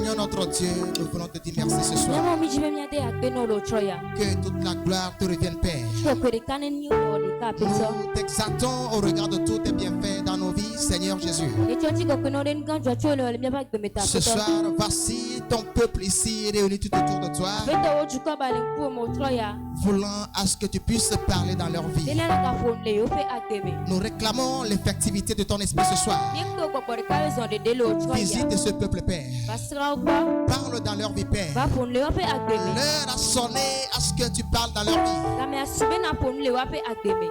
Seigneur notre Dieu, nous voulons te dire merci ce soir. Que toute la gloire te revienne, Père. Nous t'exaltons au regard de tous tes bienfaits dans nos vies, Seigneur Jésus. Ce soir, voici ton peuple ici réuni tout autour de toi, voulant à ce que tu puisses parler dans leur vie. Nous réclamons l'effectivité de ton esprit ce soir. Visite ce peuple, Père. Parle dans leur vie, Père. L'heure a sonné à ce que tu parles dans leur vie,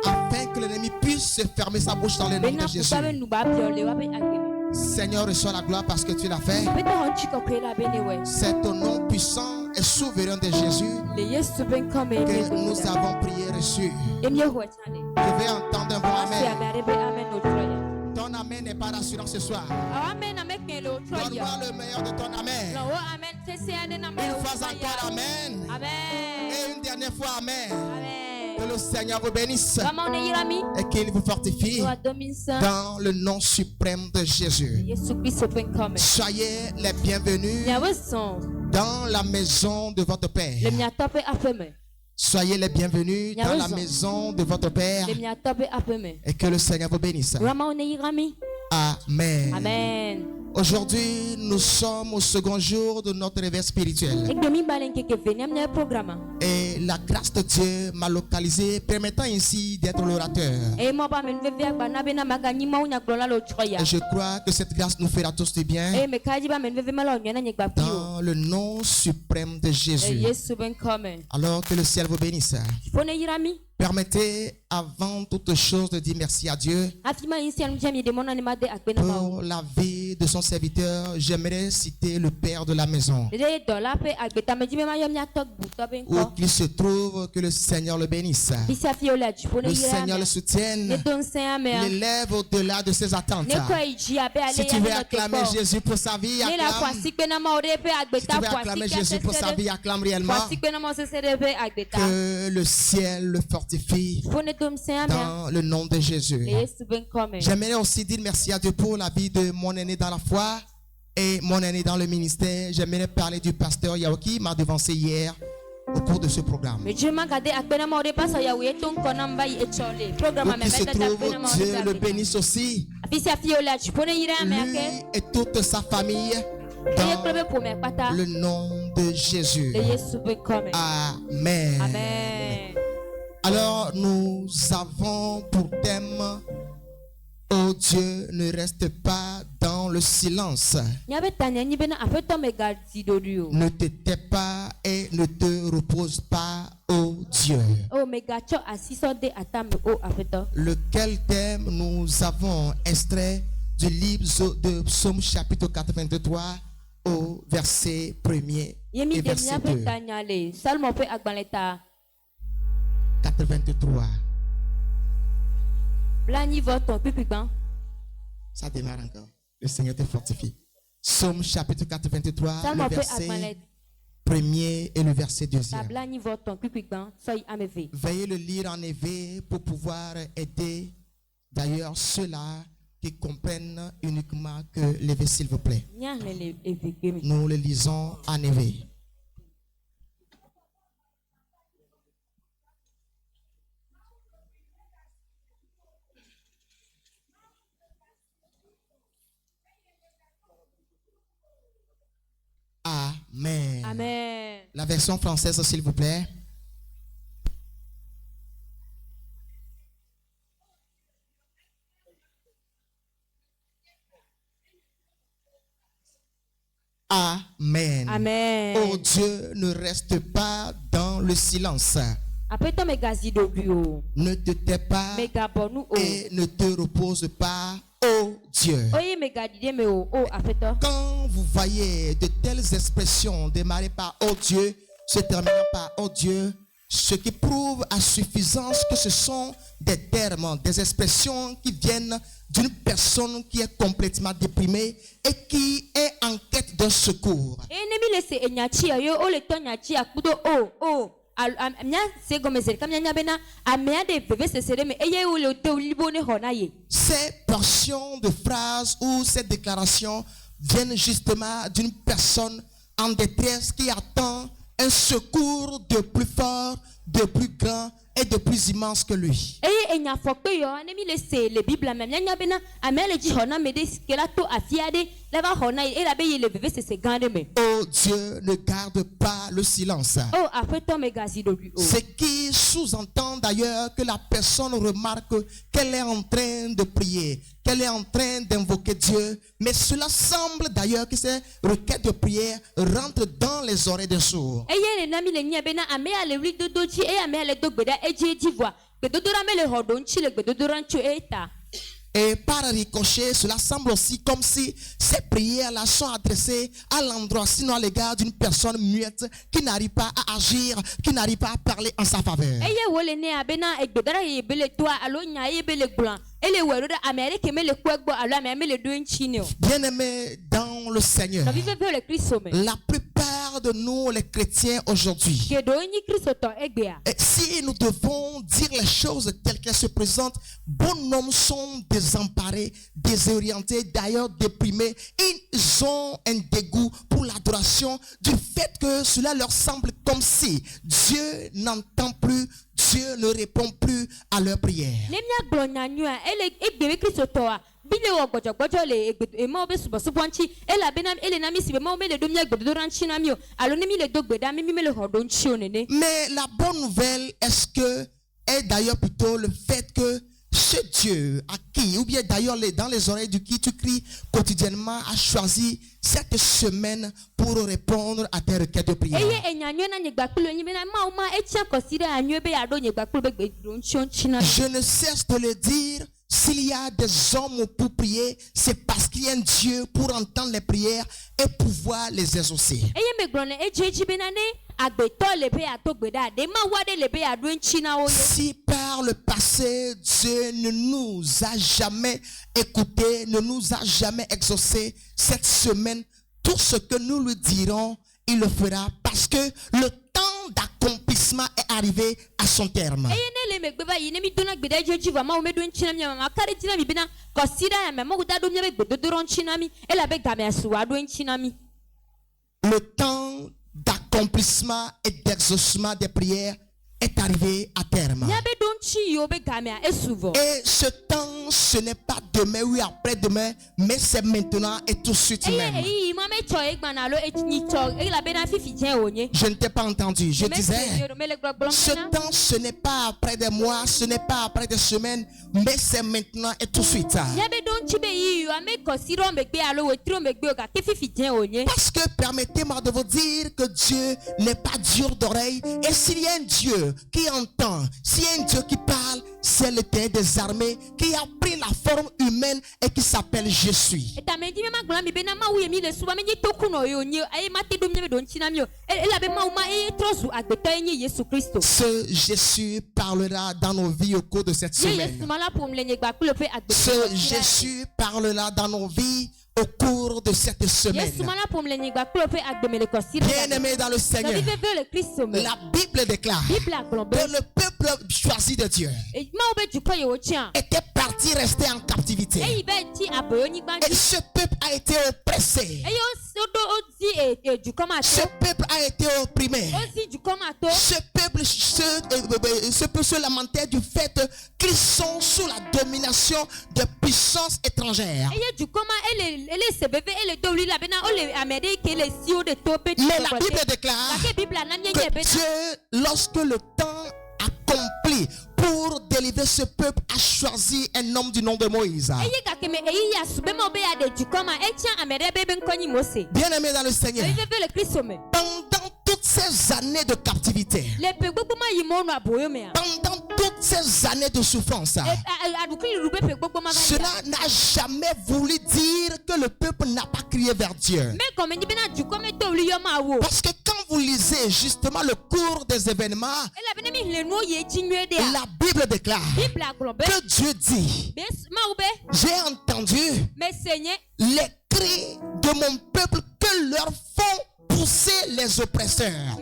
afin que l'ennemi puisse se fermer sa bouche dans le nom de Jésus. Seigneur, reçois la gloire parce que tu l'as fait. C'est au nom puissant et souverain de Jésus que nous avons prié reçu. Je vais entendre un bon amen. Ton amen n'est pas rassurant ce soir. Donne-moi le meilleur de ton amen. Une fois encore amen. Et une dernière fois amen. Que le Seigneur vous bénisse et qu'il vous fortifie dans le nom suprême de Jésus. Soyez les bienvenus dans la maison de votre Père. Soyez les bienvenus dans la maison de votre Père et que le Seigneur vous bénisse. Amen. Amen. Aujourd'hui, nous sommes au second jour de notre réveil spirituel. Et la grâce de Dieu m'a localisé, permettant ainsi d'être l'orateur. Et je crois que cette grâce nous fera tous du bien. Dans le nom suprême de Jésus. Alors que le ciel vous bénisse. Permettez avant toute chose de dire merci à Dieu pour la vie de son serviteur. J'aimerais citer le père de la maison. Où qu'il se trouve, que le Seigneur le bénisse. Le Seigneur le soutienne, l'élève au-delà de ses attentes. Si tu veux acclamer Jésus pour sa vie, acclame. Si tu veux acclamer Jésus pour sa vie, acclame réellement. Que le ciel le fortifie dans le nom de Jésus. J'aimerais aussi dire merci à Dieu pour la vie de mon aîné dans la foi et mon aîné dans le ministère. J'aimerais parler du pasteur Yaoki qui m'a devancé hier au cours de ce programme. Où qu'il se trouve, Dieu le bénisse aussi, lui et toute sa famille, dans le nom de Jésus. Amen. Alors nous avons pour thème: oh Dieu, ne reste pas dans le silence. Ne te tais pas et ne te repose pas, oh Dieu. Lequel thème nous avons extrait du livre de Psaume chapitre 83 au verset 1er et verset 2. 83. Ça démarre encore. Le Seigneur te fortifie. Psaume chapitre 83, le verset 1er et le verset 2e. Veuillez le lire en éveil pour pouvoir aider d'ailleurs ceux-là qui comprennent uniquement que l'éveil, s'il vous plaît. Nous le lisons en éveil. Amen. Amen. La version française, s'il vous plaît. Amen. Amen. Oh Dieu, ne reste pas dans le silence. Ne te tais pas et ne te repose pas, oh Dieu. Quand vous voyez de telles expressions démarrer par oh Dieu, se terminant par oh Dieu, ce qui prouve à suffisance que ce sont des termes, des expressions qui viennent d'une personne qui est complètement déprimée et qui est en quête d'un secours. Ces portions de phrases ou ces déclarations viennent justement d'une personne en détresse qui attend un secours de plus fort, de plus grand et de plus immense que lui. Oh Dieu ne garde pas le silence. Ce qui sous-entend d'ailleurs que la personne remarque qu'elle est en train de prier, qu'elle est en train d'invoquer Dieu, mais cela semble d'ailleurs que ces requêtes de prière rentrent dans les oreilles des sourds. Et par ricochet, cela semble aussi comme si ces prières-là sont adressées à l'endroit, sinon à l'égard d'une personne muette qui n'arrive pas à agir, qui n'arrive pas à parler en sa faveur. Bien-aimés dans le Seigneur, la plupart de nous, les chrétiens aujourd'hui, si nous devons dire les choses telles qu'elles se présentent, bonhommes sont désemparés, désorientés, d'ailleurs déprimés. Ils ont un dégoût pour l'adoration du fait que cela leur semble comme si Dieu n'entend plus, Dieu ne répond plus à leurs prières. Mais la bonne nouvelle est d'ailleurs plutôt le fait que ce Dieu à qui, ou bien d'ailleurs dans les oreilles de qui tu cries quotidiennement, a choisi cette semaine pour répondre à tes requêtes de prière. Je ne cesse de le dire. S'il y a des hommes pour prier, c'est parce qu'il y a un Dieu pour entendre les prières et pouvoir les exaucer. Si par le passé, Dieu ne nous a jamais écoutés, ne nous a jamais exaucés, cette semaine, tout ce que nous lui dirons, il le fera parce que le temps d'accomplissement est arrivé à son terme. Le temps d'accomplissement et d'exaucement des prières est arrivé à terme. Et ce temps, ce n'est pas demain ou après-demain, mais c'est maintenant et tout de suite même. Je ne t'ai pas entendu. Je disais, ce temps, ce n'est pas après des mois, ce n'est pas après des semaines, mais c'est maintenant et tout de suite. Parce que permettez-moi de vous dire que Dieu n'est pas dur d'oreille. Et s'il y a un Dieu qui entend, s'il y a un Dieu qui parle, c'est l'Éternel des armées qui a pris la forme humaine et qui s'appelle Je suis. Ce Jésus parlera dans nos vies au cours de cette semaine. Ce Jésus parlera dans nos vies au cours de cette semaine. Bien-aimés dans le Seigneur, la Bible déclare que le peuple choisi de Dieu était parti rester en captivité. Et ce peuple a été oppressé. Ce peuple a été opprimé. Ce peuple se lamentait du fait qu'ils sont sous la domination de puissances étrangères. Mais la Bible déclare que Dieu, lorsque le temps accompli pour délivrer ce peuple, a choisi un homme du nom de Moïse. Bien-aimé dans le Seigneur, pendant toutes ces années de captivité, pendant toutes ces années de souffrance, cela n'a jamais voulu dire que le peuple n'a pas crié vers Dieu. Parce que quand vous lisez justement le cours des événements, la Bible déclare que Dieu dit: j'ai entendu les cris de mon peuple que leur font pousser les oppresseurs.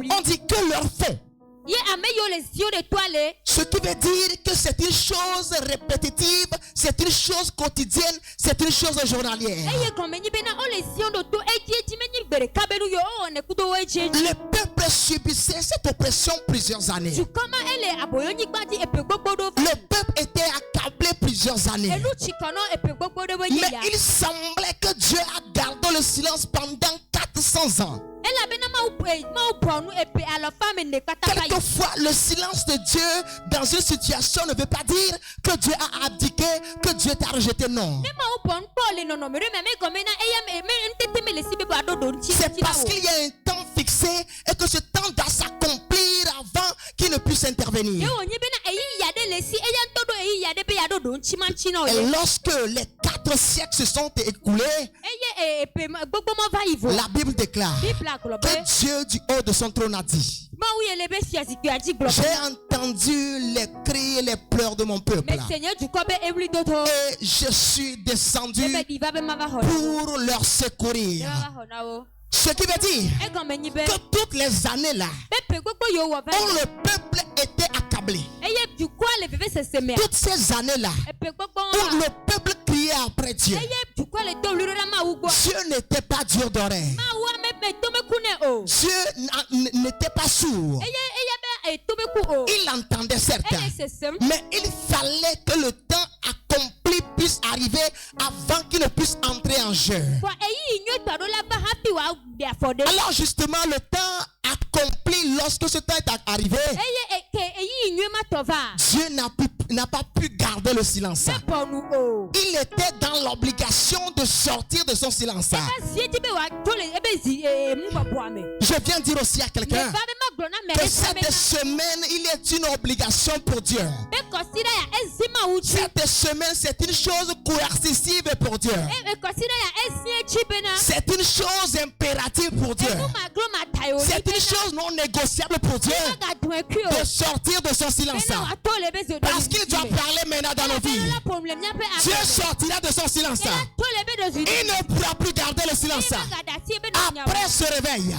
On dit que leur font. Ce qui veut dire que c'est une chose répétitive, c'est une chose quotidienne, c'est une chose journalière. Le peuple subissait cette oppression plusieurs années. Le peuple était accablé plusieurs années. Mais il semblait que Dieu a gardé le silence pendant 400 ans. Quelquefois, le silence de Dieu dans une situation ne veut pas dire que Dieu a abdiqué, que Dieu t'a rejeté, non. C'est parce qu'il y a un temps fixé et que ce temps doit s'accomplir avant qu'il ne puisse intervenir. Et lorsque les 4 siècles se sont écoulés, la Bible déclare que Dieu du haut de son trône a dit: j'ai entendu les cris et les pleurs de mon peuple et je suis descendu pour leur secourir. Ce qui veut dire que toutes les années là où le peuple était accablé, toutes ces années là où le peuple criait après Dieu, Dieu n'était pas dur d'oreille. Dieu n'était pas sourd. Il entendait certains, mais il fallait que le temps accompli puisse arriver avant qu'il ne puisse entrer en jeu. Alors justement, le temps accompli, lorsque ce temps est arrivé, Dieu n'a pas pu garder le silence. Il était dans l'obligation de sortir de son silence. Je viens dire aussi à quelqu'un que cette semaine, il est une obligation pour Dieu. Cette semaine, c'est une chose coercitive pour Dieu. C'est une chose impérative pour Dieu. C'est une chose non négociable pour Dieu de sortir de son silence. Parce qu'il doit parler maintenant dans nos vies. Dieu sortira de son silence. Il ne pourra plus garder le silence. Après ce réveil,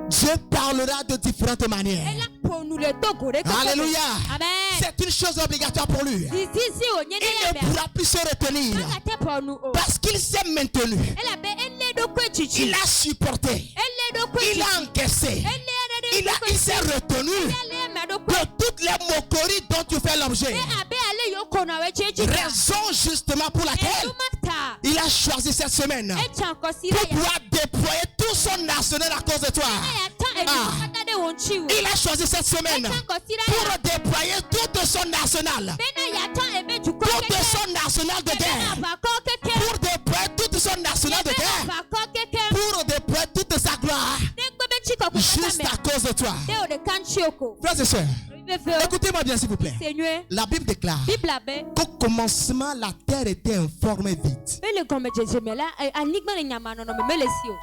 Dieu parlera de différentes manières. Alléluia. C'est une chose obligatoire pour lui. Il ne pourra plus se retenir parce qu'il s'est maintenu. Il a supporté. Il a encaissé. Il s'est retenu de toutes les moqueries dont tu fais l'objet. Raison justement pour laquelle il a choisi cette semaine pour pouvoir déployer tout son arsenal à cause de toi. Il a choisi cette semaine pour déployer tout son arsenal. Tout son arsenal de guerre. Pour déployer tout son arsenal de guerre. Pour déployer toute sa gloire. Juste à cause de toi. Frères et sœurs, écoutez-moi bien s'il vous plaît. La Bible déclare qu'au commencement la terre était informe et vide.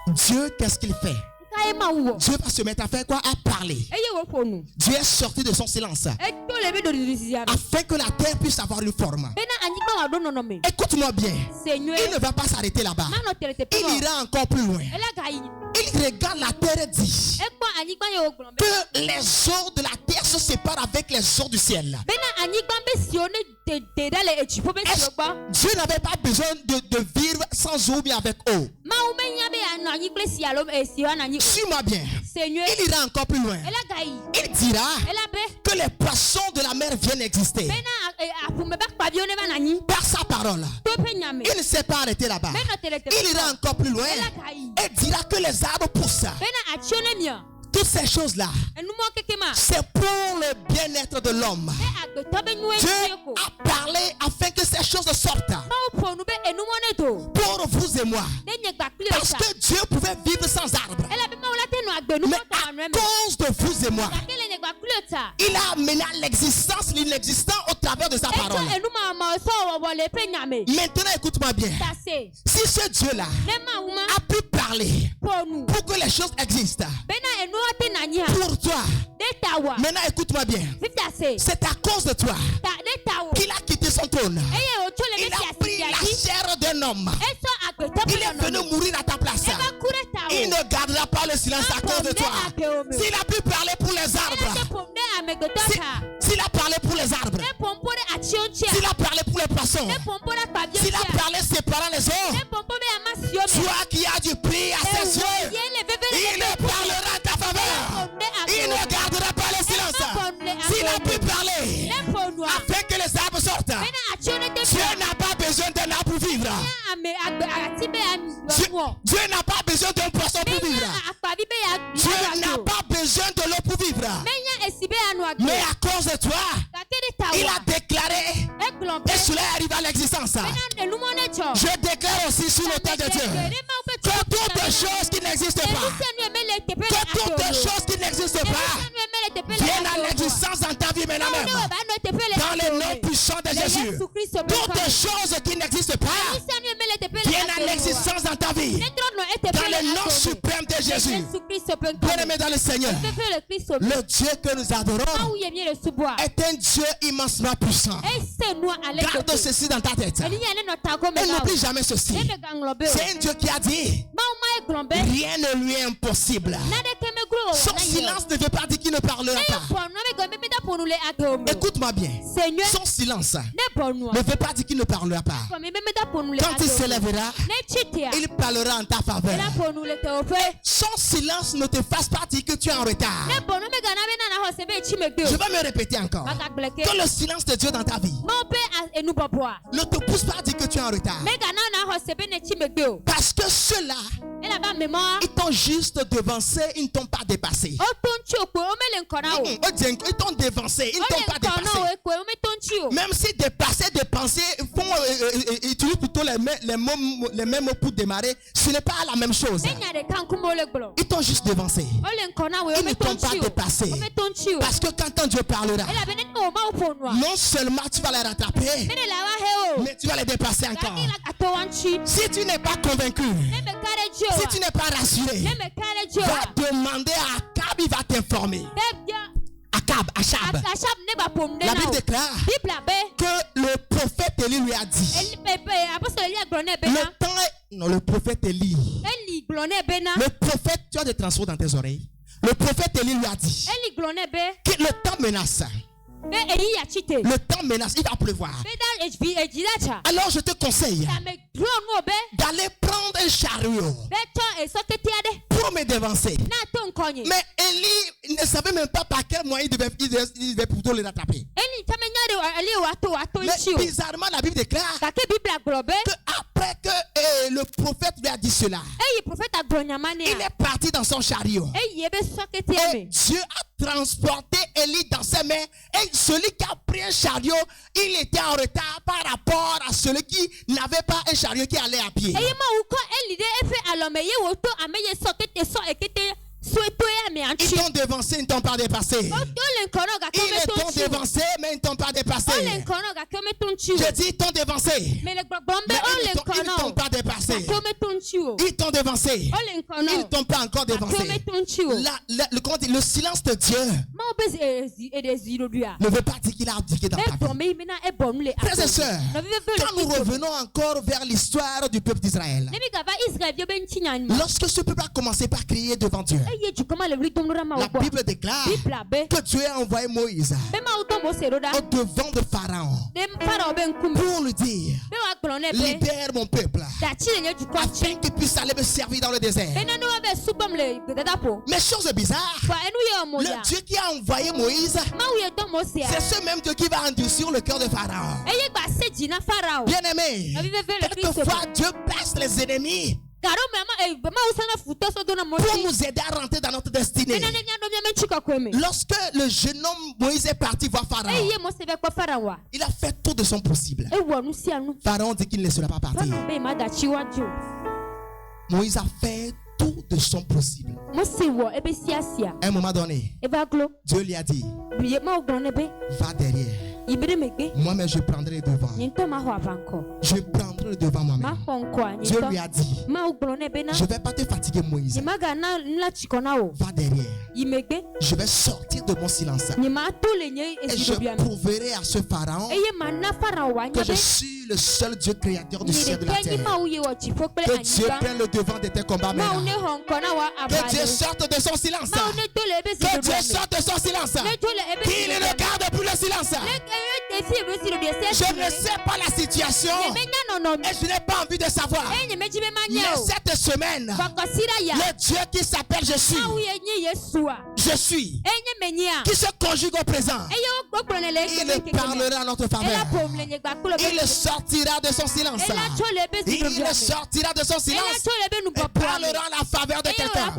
Dieu, qu'est-ce qu'il fait? Dieu va se mettre à faire quoi? À parler. Dieu est sorti de son silence afin que la terre puisse avoir une forme. Écoute-moi bien. Il ne va pas s'arrêter là-bas. Il ira encore plus loin. Il regarde la terre et dit que les eaux de la terre se séparent avec les eaux du ciel. Dieu n'avait pas besoin de vivre sans eau mais avec eau. Suis-moi bien. Il ira encore plus loin. Il dira que les poissons de la mer viennent exister. Par sa parole. Il ne s'est pas arrêté là-bas. Il ira encore plus loin et dira que les arbres poussent. Toutes ces choses-là, c'est pour le bien-être de l'homme. Dieu a parlé afin que ces choses sortent. Pour vous et moi. Parce que Dieu pouvait vivre sans arbre. Mais à cause de vous et moi, il a amené à l'existence l'inexistant au travers de sa parole. Maintenant, écoute-moi bien. Si ce Dieu-là a pu parler pour que les choses existent, pour toi, maintenant écoute-moi bien, c'est à cause de toi qu'il a quitté son trône. Il a pris la chair d'un homme. Il est venu mourir à ta place il ne gardera pas le silence à cause de toi. S'il a pu parler pour les arbres, s'il a parlé pour les arbres, s'il a parlé pour les poissons, s'il a parlé séparant les eaux, toi qui as du prix à ses yeux, il ne parlera à ta faveur. Il ne gardera pas le silence. S'il a pu parler afin que les arbres sortent, Dieu n'a pas besoin d'un arbre pour vivre. Dieu n'a pas besoin d'un poisson pour vivre. Dieu n'a pas besoin de l'eau pour vivre. Mais à cause de toi, il a déclaré et cela arrive à l'existence. Je déclare aussi sur l'autel de Dieu que toutes les choses qui n'existent pas, que toutes les choses qui n'existent pas viennent à l'existence dans ta vie maintenant même. Dans le nom puissant de Jésus, toutes les choses qui n'existent pas viennent à l'existence dans ta vie. Dans le nom suprême de Jésus. Bien-aimé dans le Seigneur, le Dieu que nous adorons est un Dieu immensement puissant. Garde ceci dans ta tête. Et n'oublie jamais ceci. C'est un Dieu qui a dit rien ne lui est impossible. Son silence ne veut pas dire qu'il ne parlera pas. Écoute-moi bien. Son silence ne veut pas dire qu'il ne parlera pas. Quand il s'élèvera, il parlera en ta faveur. Son silence ne te fasse pas dire que tu es en retard. Je vais me répéter encore. Que le silence de Dieu dans ta vie ne te pousse pas à dire que tu es en retard. Parce que ceux-là, ils t'ont juste devancé, ils ne t'ont pas dépassé. Ils t'ont dévancé, ils ne t'ont pas dépassé. Même si dépasser, ils utilisent plutôt les mêmes mots pour démarrer, ce n'est pas la même chose. Ils t'ont juste devancé. Ils ne t'ont pas dépassé. Parce que quand Dieu parlera, non seulement tu vas les rattraper, mais tu vas les dépasser encore. Si tu n'es pas convaincu, si tu n'es pas rassuré, va demander à Akab, il va t'informer. Achab. La Bible déclare que le prophète Élie lui a dit. Le prophète Élie. Le prophète, tu as des transports dans tes oreilles. Le prophète Élie lui a dit que le temps menace. Le temps menace, il va pleuvoir. Alors je te conseille d'aller prendre un chariot pour me dévancer. Mais Élie ne savait même pas par quel moyen il devait plutôt les rattraper. Mais bizarrement, la Bible déclare que après que le prophète lui a dit cela, il est parti dans son chariot. Et Dieu a transporté Élie dans ses mains. Et celui qui a pris un chariot, il était en retard par rapport à celui qui n'avait pas un chariot qui allait à pied. Ils t'ont devancé, ils ne t'ont pas dépassé. Ils t'ont devancé, mais ils ne t'ont pas dépassé. Je dis ils t'ont devancé, mais ils ne t'ont pas dépassé. Ils t'ont devancé, ils ne t'ont pas encore dévancé. Le silence de Dieu ne veut pas dire qu'il a abdiqué dans ta vie. Frères et sœurs, quand nous revenons encore vers l'histoire du peuple d'Israël, lorsque ce peuple a commencé par crier devant Dieu, la Bible déclare que Dieu a envoyé Moïse au devant de Pharaon pour lui dire: libère mon peuple afin qu'il puisse aller me servir dans le désert. Mais chose bizarre, le Dieu qui a envoyé Moïse, c'est ce même Dieu qui va endurcir le cœur de Pharaon. Bien aimé, quelquefois Dieu place les ennemis pour nous aider à rentrer dans notre destinée. Lorsque le jeune homme Moïse est parti voir Pharaon, il a fait tout de son possible. Pharaon dit qu'il ne sera pas parti. Moïse a fait tout de son possible. À un moment donné, Dieu lui a dit: va derrière. Moi-même je prendrai devant. Je prendrai devant moi-même. Dieu lui a dit: je ne vais pas te fatiguer, Moïse. Va derrière. Je vais sortir de mon silence. Et je prouverai à ce Pharaon que je suis le seul Dieu créateur du ciel et de la terre. Que Dieu prenne le devant de tes combats maintenant. Que Dieu sorte de son silence. Que Dieu sorte de son silence. Qu'il ne garde plus le silence. Je ne sais pas la situation et je n'ai pas envie de savoir. Mais cette semaine, le Dieu qui s'appelle Je suis, qui se conjugue au présent, il parlera à notre faveur. Il sortira de son silence. Il sortira de son silence et parlera à la faveur de quelqu'un.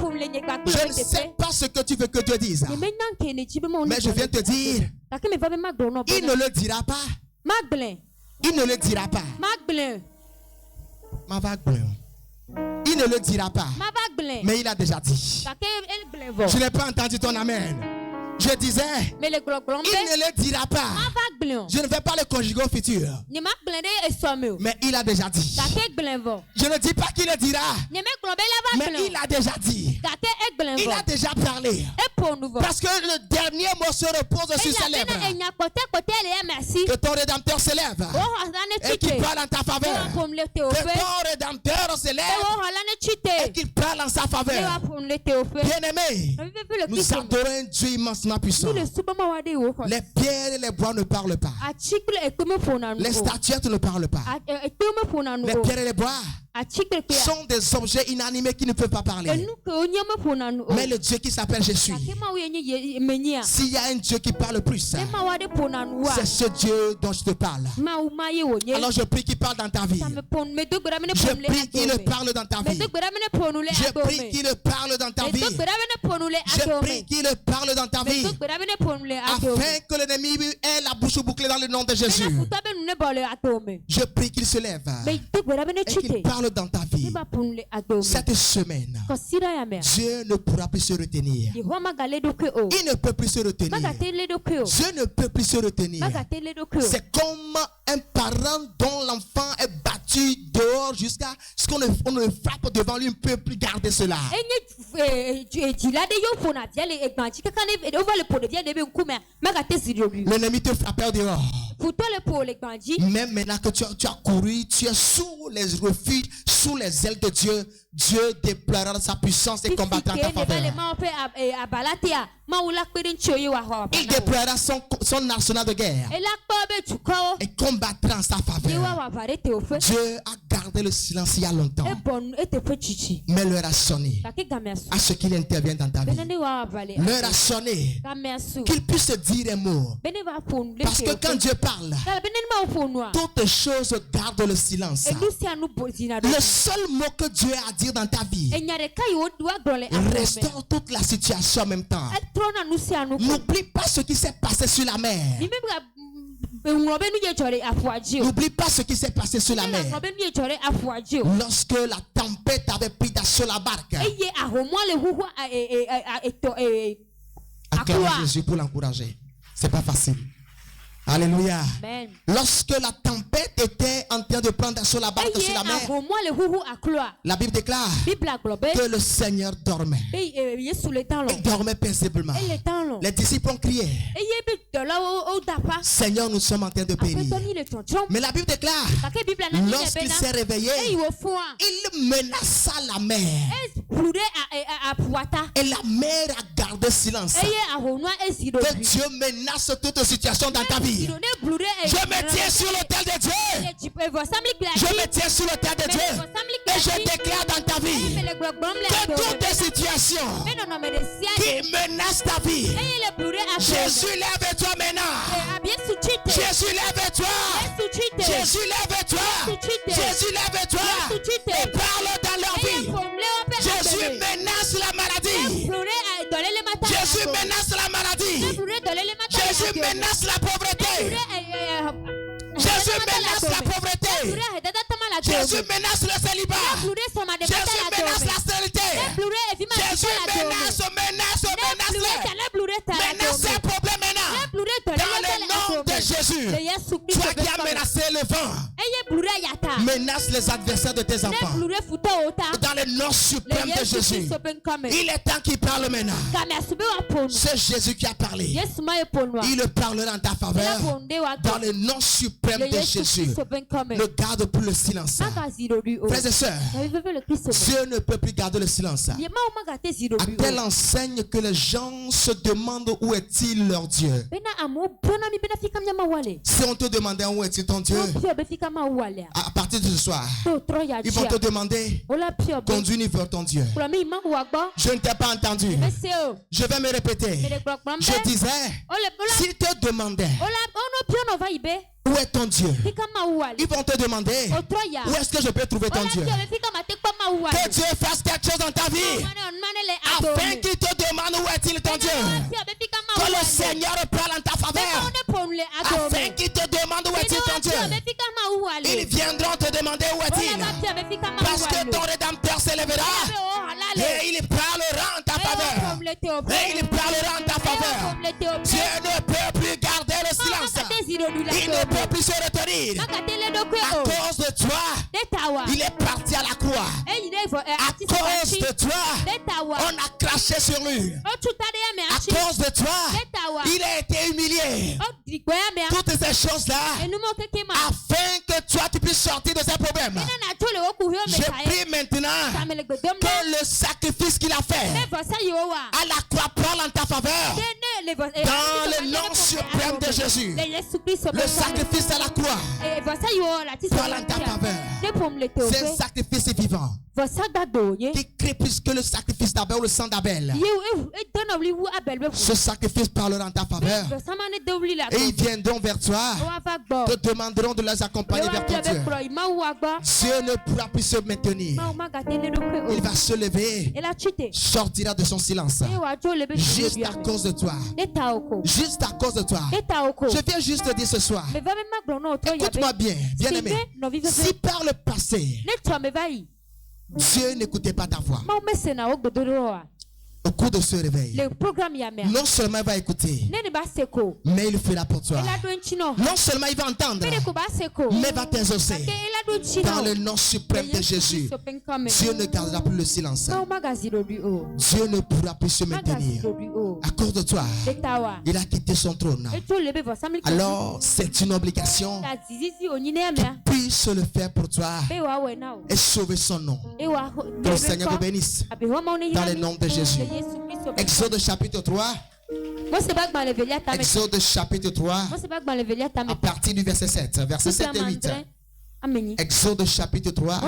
Je ne sais pas ce que tu veux que Dieu dise, mais je viens te dire, il ne le dira pas. Il ne le dira pas. Il ne le dira pas. Mais il a déjà dit. Je n'ai pas entendu ton amen. Je disais, il ne le dira pas. Je ne vais pas le conjuguer au futur. Mais il a déjà dit. Je ne dis pas qu'il le dira. Mais il a déjà dit. Il a déjà parlé. Parce que le dernier mot se repose sur ses lèvres. Que ton Rédempteur se lève et qu'il parle en ta faveur. Que ton Rédempteur se lève et qu'il parle en sa faveur. Bien-aimé, nous adorons un Dieu immensement puissant. Les pierres et les bois ne parlent pas. Les statuettes ne parlent pas. Les pierres et les bois sont des objets inanimés qui ne peuvent pas parler. Mais le Dieu qui s'appelle Je suis, s'il y a un Dieu qui parle plus, c'est ce Dieu dont je te parle. Alors je prie qu'il parle dans ta vie. Je prie qu'il parle dans ta vie. Je prie qu'il parle dans ta vie. Je prie qu'il parle dans ta vie, afin que l'ennemi ait la bouche bouclée dans le nom de Jésus. Je prie qu'il se lève et qu'il parle dans ta vie. Cette semaine, Dieu ne pourra plus se retenir. Il ne peut plus se retenir. Dieu ne peut plus se retenir. C'est comme un parent dont l'enfant est battu dehors jusqu'à ce qu'on le frappe devant lui. Il ne peut plus garder cela. L'ennemi te frappe dehors. Même maintenant que tu as couru, tu es sous les refuges, sous les ailes de Dieu. Dieu déploiera sa puissance et combattra ta faveur. Il déploiera son arsenal de guerre et combattra en sa faveur. Dieu a gardé le silence il y a longtemps, mais l'heure a sonné à ce qu'il intervienne dans ta vie. L'heure a sonné qu'il puisse dire un mot, parce que quand Dieu parle, toutes choses gardent le silence. Le seul mot que Dieu a à dire dans ta vie restaure toute la situation en même temps. N'oublie pas ce qui s'est passé sur la mer. N'oublie pas ce qui s'est passé sur la mer. Lorsque la tempête avait pris d'assaut la barque. Acclamez Jésus pour l'encourager. C'est pas facile. Alléluia. Amen. Lorsque la tempête était en train de prendre d'assaut la barque sur la mer, la Bible déclare que le Seigneur dormait. Il dormait paisiblement. Les disciples ont crié, Seigneur, nous sommes en train de périr. Mais la Bible déclare, lorsqu'il s'est réveillé, il menaça la mer. Et la mer a gardé silence. Que Dieu menace toute situation dans ta vie. Je me tiens sur l'autel de Dieu. Je me tiens sur l'autel de Dieu. Et je déclare dans ta vie que toutes les situations qui menacent ta vie, Jésus lève-toi maintenant. Jésus lève-toi. Jésus lève-toi. Jésus lève-toi. Et parle dans leur vie. Jésus menace la maladie. Jésus menace la maladie. Jésus menace la pauvreté. Jésus menace la pauvreté. Jésus menace le célibat. Jésus menace la stérilité. Jésus menace ces problèmes maintenant. Dans le nom de Jésus. Toi qui as menacé le vent, Menace les adversaires de tes enfants. Dans le nom suprême de Jésus. Il est temps qu'il parle maintenant. C'est Jésus qui a parlé. Il parlera en ta faveur. Dans le nom suprême de Jésus. Ne garde plus le silence. Frères et sœurs, Dieu ne peut plus garder le silence. À telle enseigne que les gens se demandent où est-il leur Dieu. Si on te demandait où est-il ton Dieu, à partir de ce soir, ils vont te demander conduis-nous vers ton Dieu. Je ne t'ai pas entendu. Je vais me répéter. Je disais, s'ils te demandaient où est ton Dieu, ils vont te demander où est-ce que je peux trouver ton Dieu. Que Dieu fasse quelque chose dans ta vie afin qu'il te demande où est-il ton Dieu. Que le Seigneur parle en ta faveur afin qu'il te demande où est-il ton Dieu. Ils viendront te demander où est-il, parce que ton Rédempteur s'élèvera et il parlera en ta faveur. Et il parlera en ta faveur. Dieu ne peut plus garder le silence. Il ne peut plus se retenir. À cause de toi, il est parti à la croix. À cause de toi, on a craché sur lui. À cause de toi, il a été humilié. Toutes ces choses-là, afin que toi tu puisses sortir de ces problèmes. Je prie maintenant que le sacrifice qu'il a fait à la croix parle en ta faveur. Dans le nom suprême de Jésus, le sacrifice à la croix parle en ta faveur. C'est un sacrifice vivant qui crie plus que le sacrifice d'Abel ou le sang d'Abel. Ce sacrifice parlera en ta faveur. Et ils viendront vers toi, te demanderont de les accompagner vers ton Dieu. Dieu ne pourra plus se maintenir. Il va se lever, sortira de son silence, juste à cause de toi. Juste à cause de toi. Je viens juste te dire ce soir, écoute-moi bien, bien-aimé. Si par le passé, Dieu n'écoutait pas ta voix, au cours de ce réveil, non seulement il va écouter, mais il le fera pour toi. Non seulement il va entendre, mais il va t'exaucer. Dans le nom suprême de Jésus, Dieu ne gardera plus le silence. Dieu ne pourra plus se maintenir. À cause de toi, il a quitté son trône. Alors, c'est une obligation qu'il puisse le faire pour toi et sauver son nom. Que le Seigneur vous bénisse. Dans le nom de Jésus. Exode chapitre 3. Exode chapitre 3. À partir du verset 7. Verset 7 et 8. Exode chapitre 3.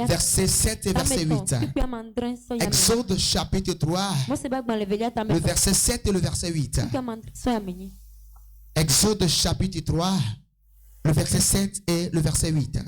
Verset 7 et verset 8. Exode chapitre 3. Le verset 7 et le verset 8. Exode chapitre 3. Le verset 7 et le verset 8.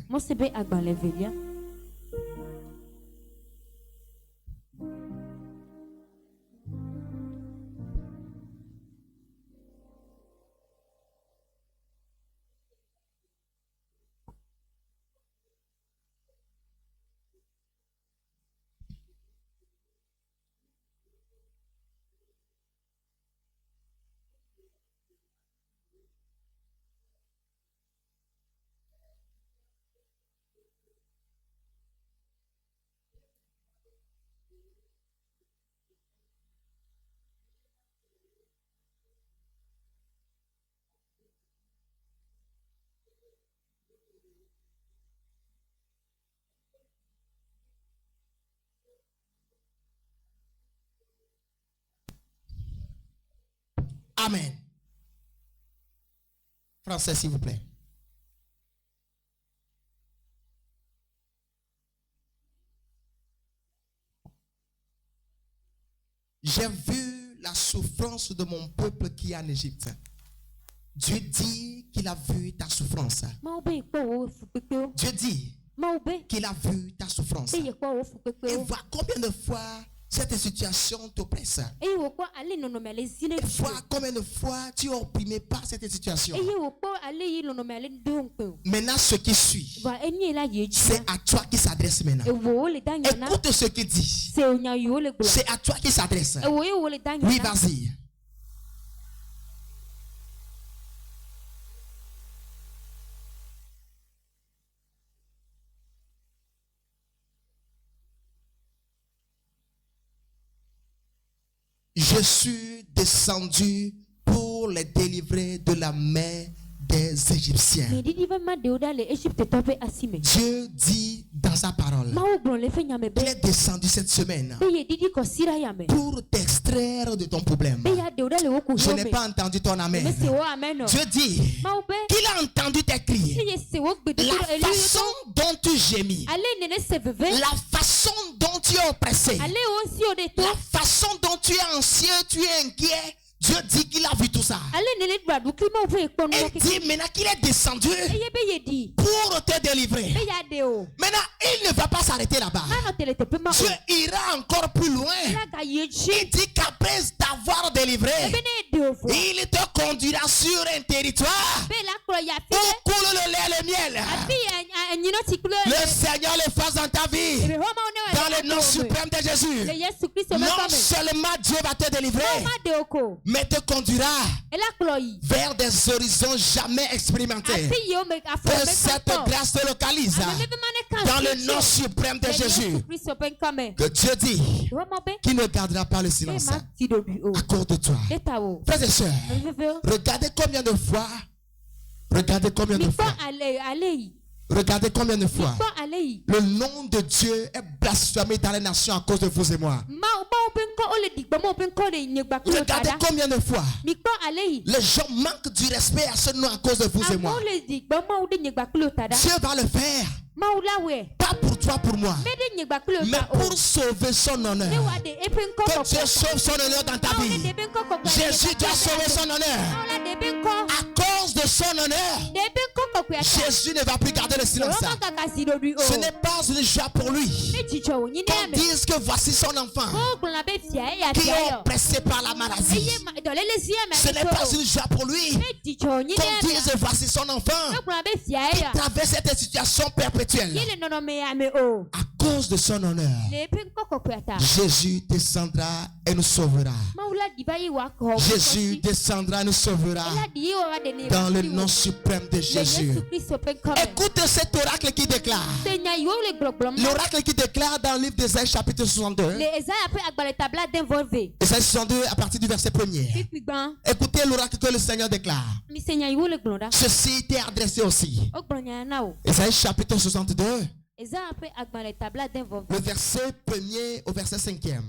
Amen. Français, s'il vous plaît. J'ai vu la souffrance de mon peuple qui est en Égypte. Dieu dit qu'il a vu ta souffrance. Dieu dit qu'il a vu ta souffrance. Et vois combien de fois cette situation t'oppresse. Et vois combien de fois tu es opprimé par cette situation. Maintenant, ce qui suit, c'est à toi qui s'adresse maintenant. Écoute ce qu'il dit. C'est à toi qui s'adresse. Oui, vas-y. je suis descendu pour les délivrer de la main des Égyptiens. Dieu dit dans sa parole, il est descendu cette semaine pour t'extraire de ton problème. Je n'ai pas entendu ton amen. Dieu dit qu'il a entendu tes cris, la façon dont tu gémis, la façon dont tu es oppressé, la façon dont tu es anxieux, tu es inquiet. Dieu dit qu'il a vu tout ça. Il dit maintenant qu'il est descendu pour te délivrer. Maintenant, il ne va pas s'arrêter là-bas. Dieu ira encore plus loin. Il dit qu'après t'avoir délivré, il te conduira sur un territoire où coule le lait et le miel. Le Seigneur le fasse dans ta vie. Dans le nom suprême de Jésus. Non seulement Dieu va te délivrer, mais te conduira vers des horizons jamais expérimentés. Que cette grâce te localise dans le nom suprême de Jésus. Que Dieu dit qu'il ne gardera pas le silence à cause de toi. Frères et sœurs, regardez combien de fois le nom de Dieu est blasphémé dans les nations à cause de vous et moi. Regardez combien de fois les gens manquent du respect à ce nom à cause de vous et moi. Dieu va le faire. Pas pour toi, pour moi, mais pour sauver son honneur. Que Dieu sauve son honneur dans ta vie. Jésus doit sauver son honneur. À cause de son honneur, Jésus ne va plus garder le silence. Ce n'est pas une joie pour lui qu'on dise que voici son enfant qui est oppressé par la maladie. Ce n'est pas une joie pour lui qu'on dise voici son enfant qui traverse cette situation perpétuelle. À cause de son honneur, Jésus descendra et nous sauvera. Jésus descendra et nous sauvera dans le nom suprême de Jésus. Écoute cet oracle qui déclare. L'oracle qui déclare dans le livre d'Ésaïe chapitre 62. Ésaïe 62 à partir du verset 1er. Écoutez l'oracle que le Seigneur déclare. Ceci était adressé aussi. Ésaïe chapitre 62. Le verset 1er au verset 5e.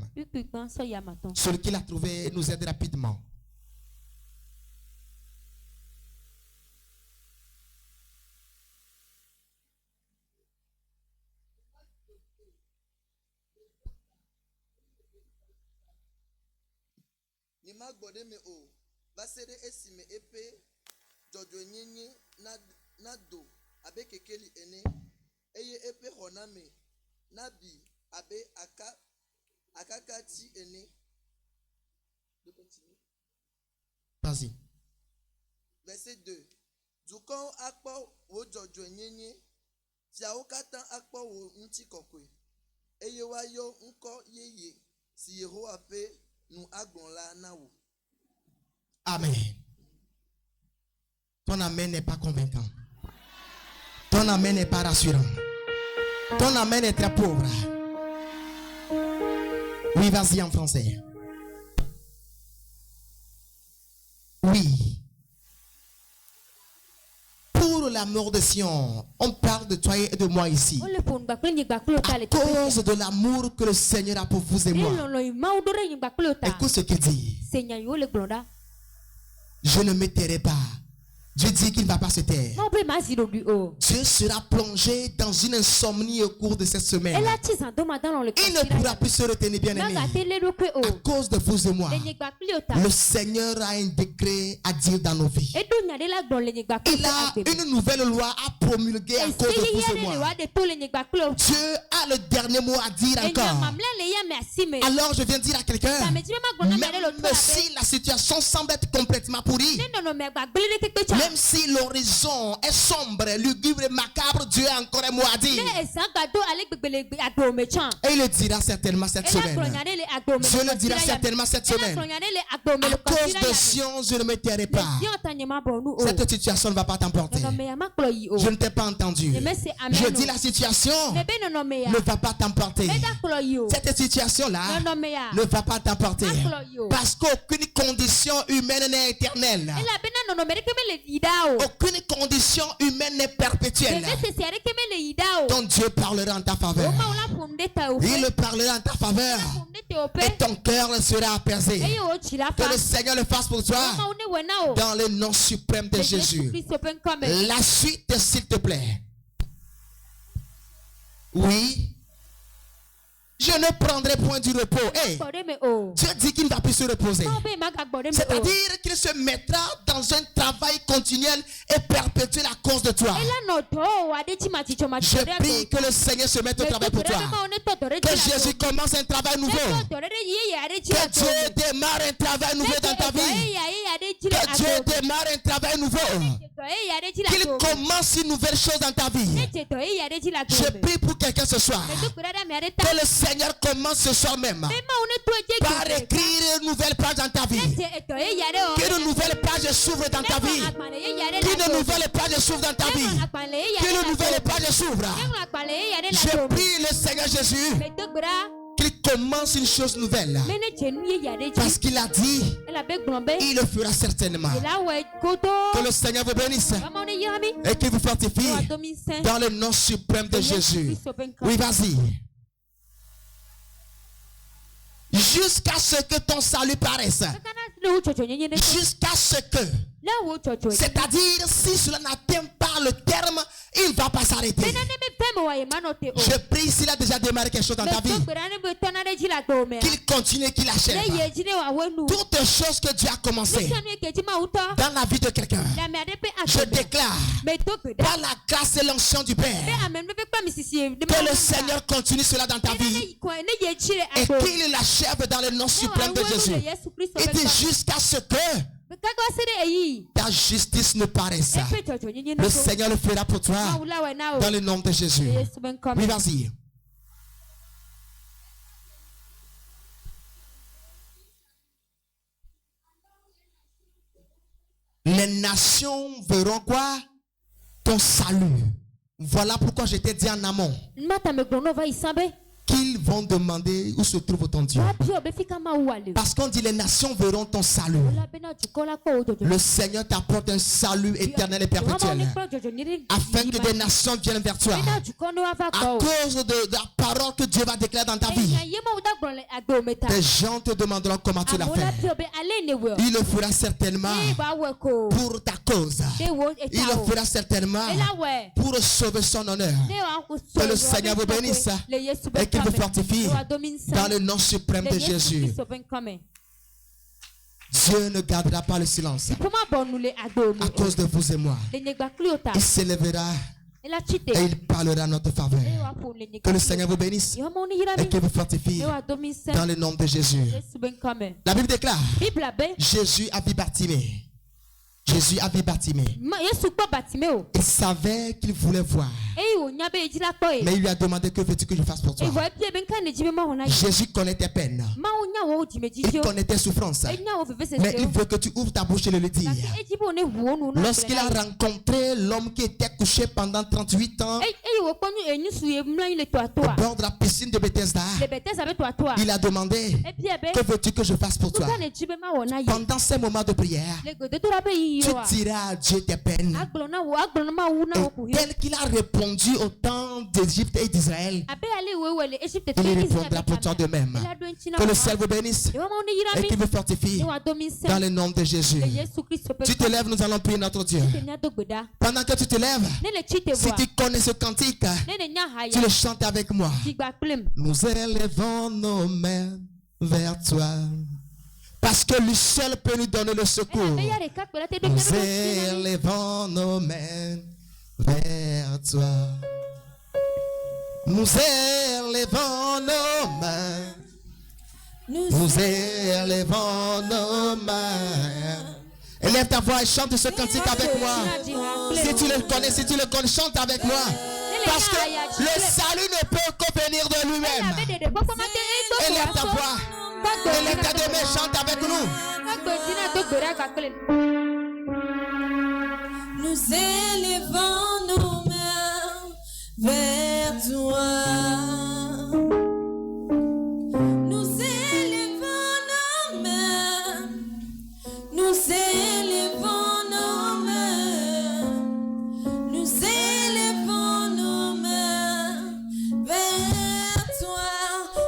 Celui qui l'a trouvé nous aide rapidement. Eye epe honame nabi abe akakati ene. Vas-y. Verset 2. Dukon akpo wo jojo nyenye tiao katan akpo wo nti kokwe. Eye wa yo nko yeye si Yehowa pe nu agbon la na wo. Amen. Ton amen n'est pas convaincant. Ton amen n'est pas rassurant. Ton amen est très pauvre. Oui, vas-y en français. Oui. Pour l'amour de Sion, on parle de toi et de moi ici. À cause de l'amour que le Seigneur a pour vous et moi. Écoute ce qu'il dit. Je ne me tairai pas. Dieu dit qu'il ne va pas se taire. Dieu sera plongé dans une insomnie au cours de cette semaine. Il ne pourra plus se retenir, bien aimé. À cause de vous et moi, le Seigneur a un décret à dire dans nos vies. Il a une nouvelle loi à promulguer à cause de vous et moi. Dieu a le dernier mot à dire encore. Alors je viens dire à quelqu'un, même si la situation semble être complètement pourrie, Même si l'horizon est sombre, lugubre et macabre, Dieu a encore un mot à dire. Et il le dira certainement cette semaine. Dieu le dira certainement cette semaine. À cause de Sion, je ne me tairai pas. Cette situation ne va pas t'emporter. Je ne t'ai pas entendu. Je dis la situation ne va pas t'emporter. Cette situation-là ne va pas t'emporter. Parce qu'aucune condition humaine n'est éternelle. Aucune condition humaine n'est perpétuelle. Ton Dieu parlera en ta faveur. Il parlera en ta faveur. Et ton cœur sera apaisé. Que le Seigneur le fasse pour toi. Dans le nom suprême de Jésus. La suite, s'il te plaît. Oui. Je ne prendrai point du repos. Hey, Dieu dit qu'il ne va plus se reposer. C'est-à-dire qu'il se mettra dans un travail continuel et perpétuel à cause de toi. Je prie que le Seigneur se mette au travail pour toi. Que Jésus commence un travail nouveau. Que Dieu démarre un travail nouveau dans ta vie. Que Dieu démarre un travail nouveau. Qu'il commence une nouvelle chose dans ta vie. Je prie pour quelqu'un ce soir. Que le Seigneur commence ce soir même par écrire une nouvelle page dans ta vie. Qu'une nouvelle page s'ouvre dans ta vie. Qu'une nouvelle page s'ouvre dans ta vie. Qu'une nouvelle page s'ouvre. Je prie le Seigneur Jésus qu'il commence une chose nouvelle. Parce qu'il a dit, il le fera certainement. Que le Seigneur vous bénisse et qu'il vous fortifie dans le nom suprême de Jésus. Oui, vas-y. Jusqu'à ce que ton salut paraisse. Jusqu'à ce que. C'est-à-dire, si cela n'atteint pas le terme, il ne va pas s'arrêter. Je prie s'il a déjà démarré quelque chose dans ta vie, qu'il continue et qu'il achève. Toutes les choses que Dieu a commencé dans la vie de quelqu'un, je déclare par la grâce et l'onction du Père que le Seigneur continue cela dans ta vie et qu'il l'achève dans le nom suprême de Jésus. Et dit jusqu'à ce que ta justice ne paraisse. Le Seigneur le fera pour toi dans le nom de Jésus. Oui, vas-y. Les nations verront quoi? Ton salut. Voilà pourquoi je t'ai dit en amont qu'ils vont demander où se trouve ton Dieu. Parce qu'on dit les nations verront ton salut. Le Seigneur t'apporte un salut éternel et perpétuel afin que des nations viennent vers toi à cause de la parole que Dieu va déclarer dans ta vie. Des gens te demanderont comment tu l'as fait. Il le fera certainement pour ta cause. Il le fera certainement pour sauver son honneur. Que le Seigneur vous bénisse et qu'il vous fortifie dans le nom suprême de Jésus. Dieu ne gardera pas le silence à cause de vous et moi. Il s'élèvera et il parlera en notre faveur. Que le Seigneur vous bénisse et qu'il vous fortifie dans le nom de Jésus. La Bible déclare, Jésus a vu Bartimée. Jésus a vu Bartimée. Il savait qu'il voulait voir. Mais il lui a demandé, que veux-tu que je fasse pour toi? Jésus connaît tes peines. Il connaît tes souffrances. Mais il veut que tu ouvres ta bouche et le lui dises. Lorsqu'il a rencontré l'homme qui était couché pendant 38 ans au bord de la piscine de Bethesda, il a demandé, que veux-tu que je fasse pour toi? Pendant ces moments de prière, tu diras à Dieu tes peines. Et tel qu'il a répondu au temps d'Égypte et d'Israël, il répondra pour toi de même. Que le ciel vous bénisse et qu'il vous fortifie dans le nom de Jésus. Tu te lèves, nous allons prier notre Dieu. Pendant que tu te lèves, si tu connais ce cantique, tu le chantes avec moi. Nous élevons nos mains vers toi, parce que lui seul peut nous donner le secours. Nous élevons nos mains vers toi. Nous élevons nos mains. Nous élevons nos mains. Et Élève ta voix et chante ce cantique avec moi. Si tu le connais, chante avec moi. Parce que le salut ne peut que venir de lui-même. Élève ta voix. Élève ta deux mains, chante avec nous. Nous élevons nos mains vers toi. Nous élevons nos mains. Nous élevons nos mains. Nous élevons nos mains vers toi.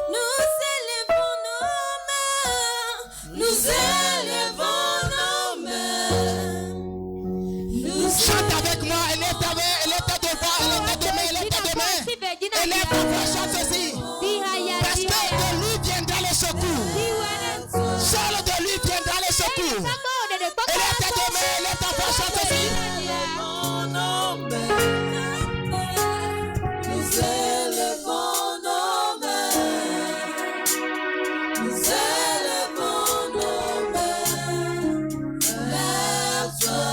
Nous élevons nos mains. Nous élevons nos mains. Chante avec moi, élève ta main, élève ta deux voix, élève ta deux mains, élève ta deux mains. Élève ta voix, chante ceci. Parce que de lui viendra le secours. Seul de lui viendra le secours. Élève ta deux mains, élève ta voix, chante ceci. Nous élevons nos mains. Nous élevons nos mains vers toi.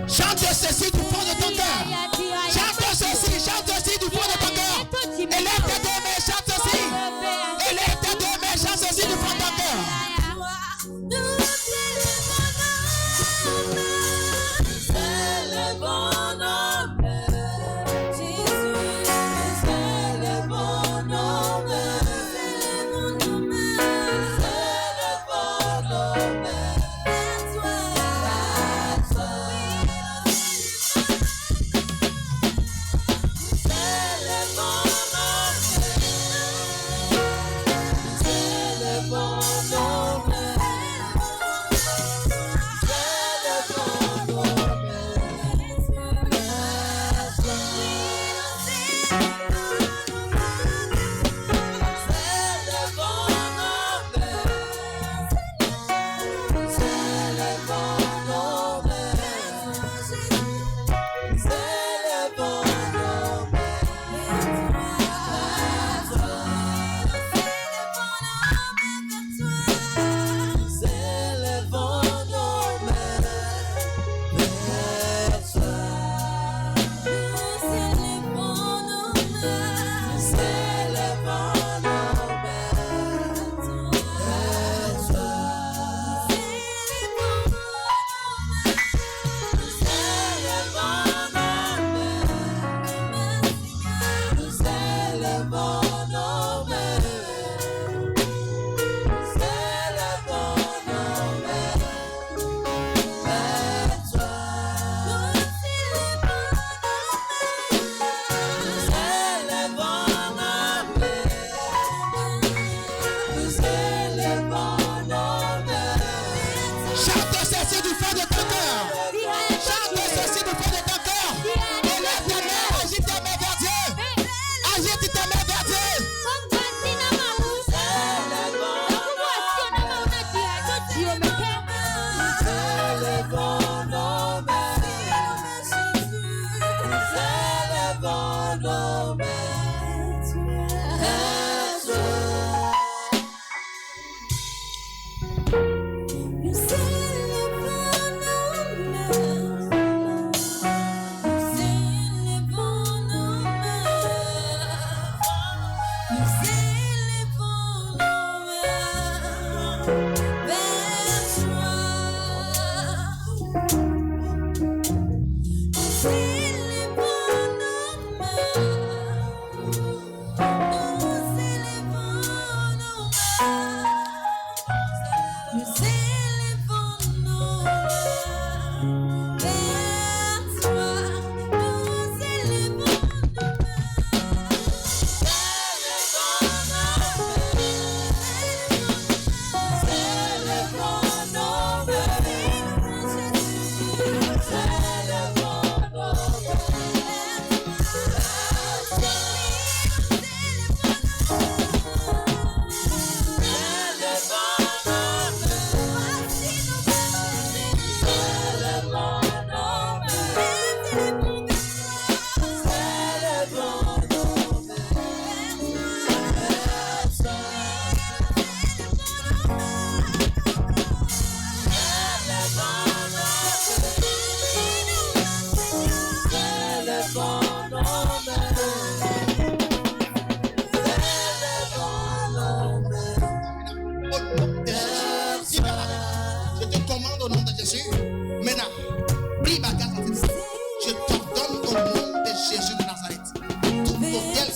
Chante ceci du fond de ton cœur. Chante ceci du fond de ton cœur. Élève ta deux mains, chante ceci. Élève ta deux mains, chante ceci du fond de ton cœur.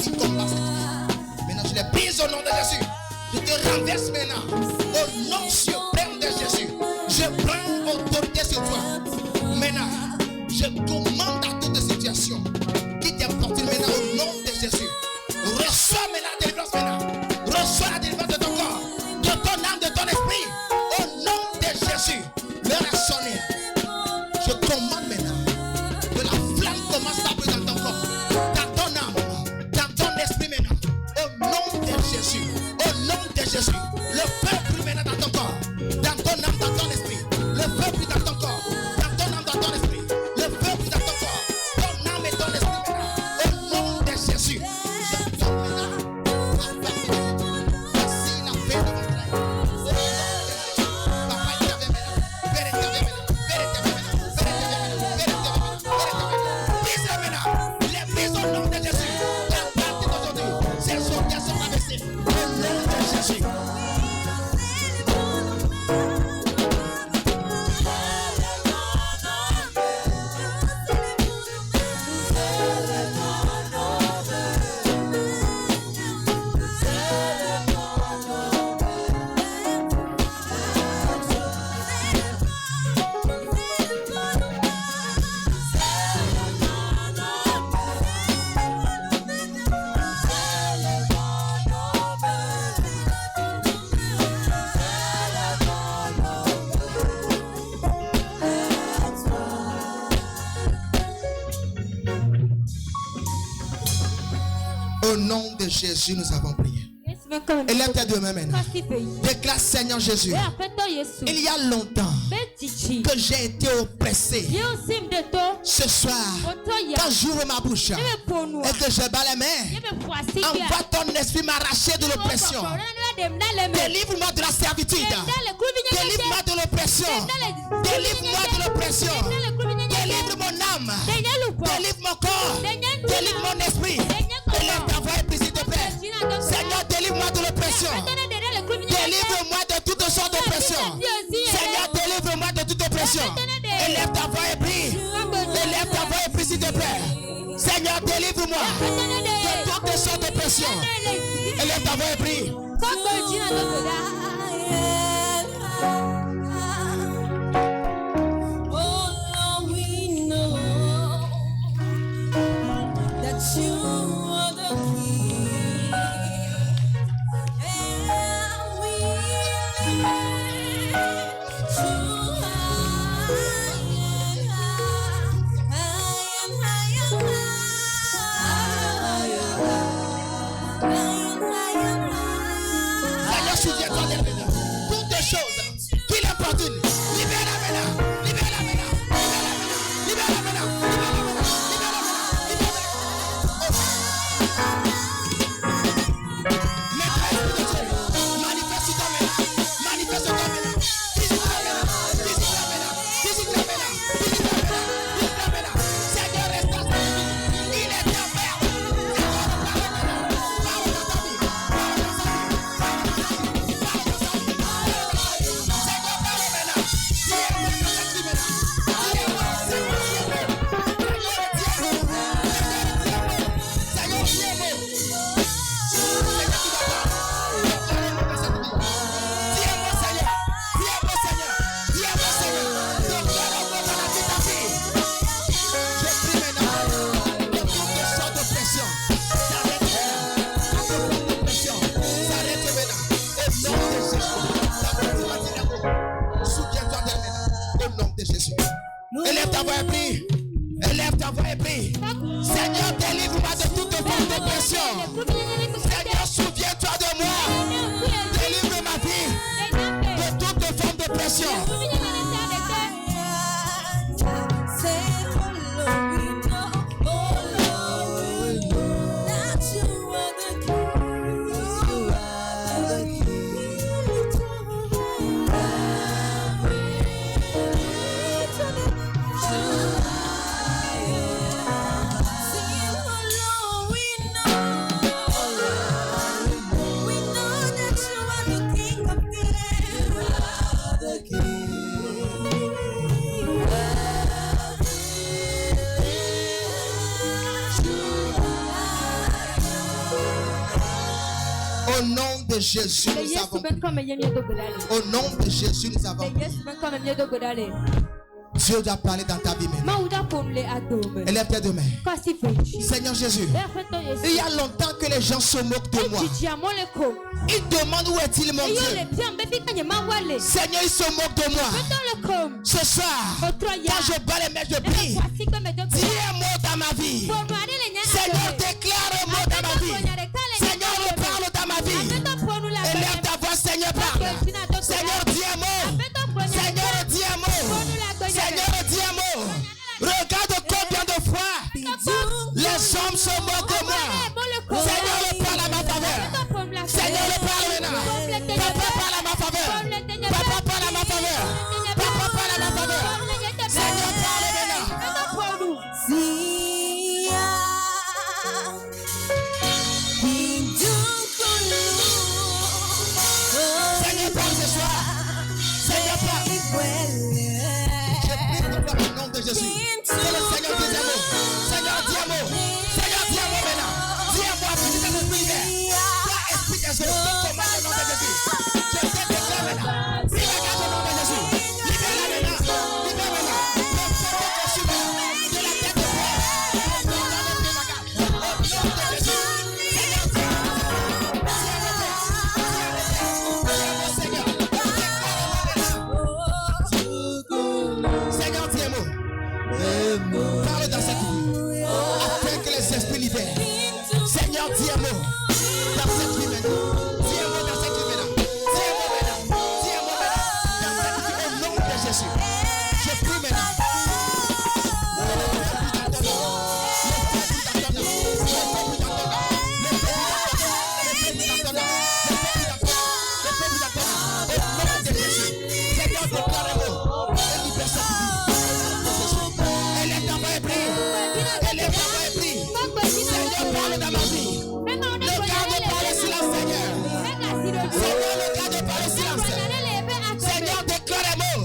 qui combat cette vie. Maintenant, je les brise au nom de Jésus. Je te renverse maintenant. Au nom suprême de Jésus. Je prends autorité sur toi. Maintenant, je commande à toute situation qui t'importune maintenant au nom de Jésus. Reçois maintenant la délivrance maintenant. Reçois la délivrance de ton corps, de ton âme, de ton esprit. Au nom de Jésus. L'heure a sonné. Je commande maintenant que la flamme commence à brûler dans ton corps, dans ton âme, dans ton esprit maintenant. Au nom de Jésus. Au nom de Jésus. Le feu brûle maintenant dans ton corps, dans ton âme, dans ton esprit. Le feu brûle dans ton corps, dans ton âme, dans ton esprit. Le feu brûle dans ton corps, ton âme et ton esprit maintenant. Au nom de Jésus. Je tombe maintenant. Voici la paix de votre règne. Papa, il t'avait maintenant. Père, il t'avait maintenant. Père, il t'avait maintenant. Père, il t'avait maintenant. Père, il t'avait maintenant. Père, il t'avait maintenant. Brise maintenant. Les brises au nom de Jésus. La partie d'aujourd'hui. Ces soldats sont abaissés. Au nom de Jésus. Au nom de Jésus, nous avons prié. Élève tes deux mains maintenant. Déclare, Seigneur Jésus, il y a longtemps que j'ai été oppressé. Ce soir, quand j'ouvre ma bouche et que je bats les mains, envoie ton esprit m'arracher de l'oppression. Délivre-moi de la servitude. Délivre-moi de l'oppression. Délivre-moi de l'oppression. Délivre mon âme. Délivre mon corps. Délivre mon esprit. Élève ta voix et prie s'il te plaît. Seigneur, délivre-moi de l'oppression. Délivre-moi de toutes sortes d'oppression. Seigneur, délivre-moi de toute oppression. Élève ta voix et prie. Élève ta voix et prie s'il te plaît. Seigneur, délivre-moi de toutes sortes d'oppression. Élève ta voix et prie. Seigneur, souviens-toi d'elle. Au nom de Jésus, nous avons prié. Au nom de Jésus, nous avons prié. Dieu doit parler dans ta vie maintenant. Élève tes mains. Seigneur Jésus, il y a longtemps que les gens se moquent de moi. Ils demandent où est-il mon Dieu. Seigneur, ils se moquent de moi. Ce soir, quand je bats les mains, je prie. Dis un mot dans ma vie. Seigneur, déclare un mot dans ma vie. Seigneur, parle dans ma vie. Élève ta voix, Seigneur, parle. Seigneur, dis un mot. Seigneur, dis un mot. Seigneur, dis un mot. Regarde combien de fois les hommes se moquent de moi. Seigneur, parle à ma faveur. Seigneur, parle maintenant. Papa, parle à ma faveur. Papa, parle à ma faveur. Papa, parle à ma faveur. Seigneur, parle maintenant. Seigneur, parle ce soir. Seigneur, parle. Jésus. C'est le Seigneur des amours. Seigneur, dis un mot. Seigneur, dis un mot maintenant. Dis un mot à petit esprit libère. Toi, esprit des eaux, te commande au nom de Jésus. Je te déclare maintenant. Libère au nom de Jésus. Libère-la maintenant. Libère maintenant. Le feu de Jésus maintenant. De la tête de toi. Au nom de Jésus. Seigneur, dis un mot. Seigneur. Seigneur, dis un mot. Parle dans cette vie afin que les esprits libèrent. Seigneur, dis un mot dans cette vie maintenant. Dis un mot dans cette vie maintenant. Dis un mot maintenant. Dis un mot maintenant dans cette vie au nom de Jésus. Je prie maintenant. Seigneur, déclare un mot. Seigneur, parle dans ma vie. Le cas de parler silence, Seigneur. Seigneur, le cas de parler silence. Seigneur, déclare un mot.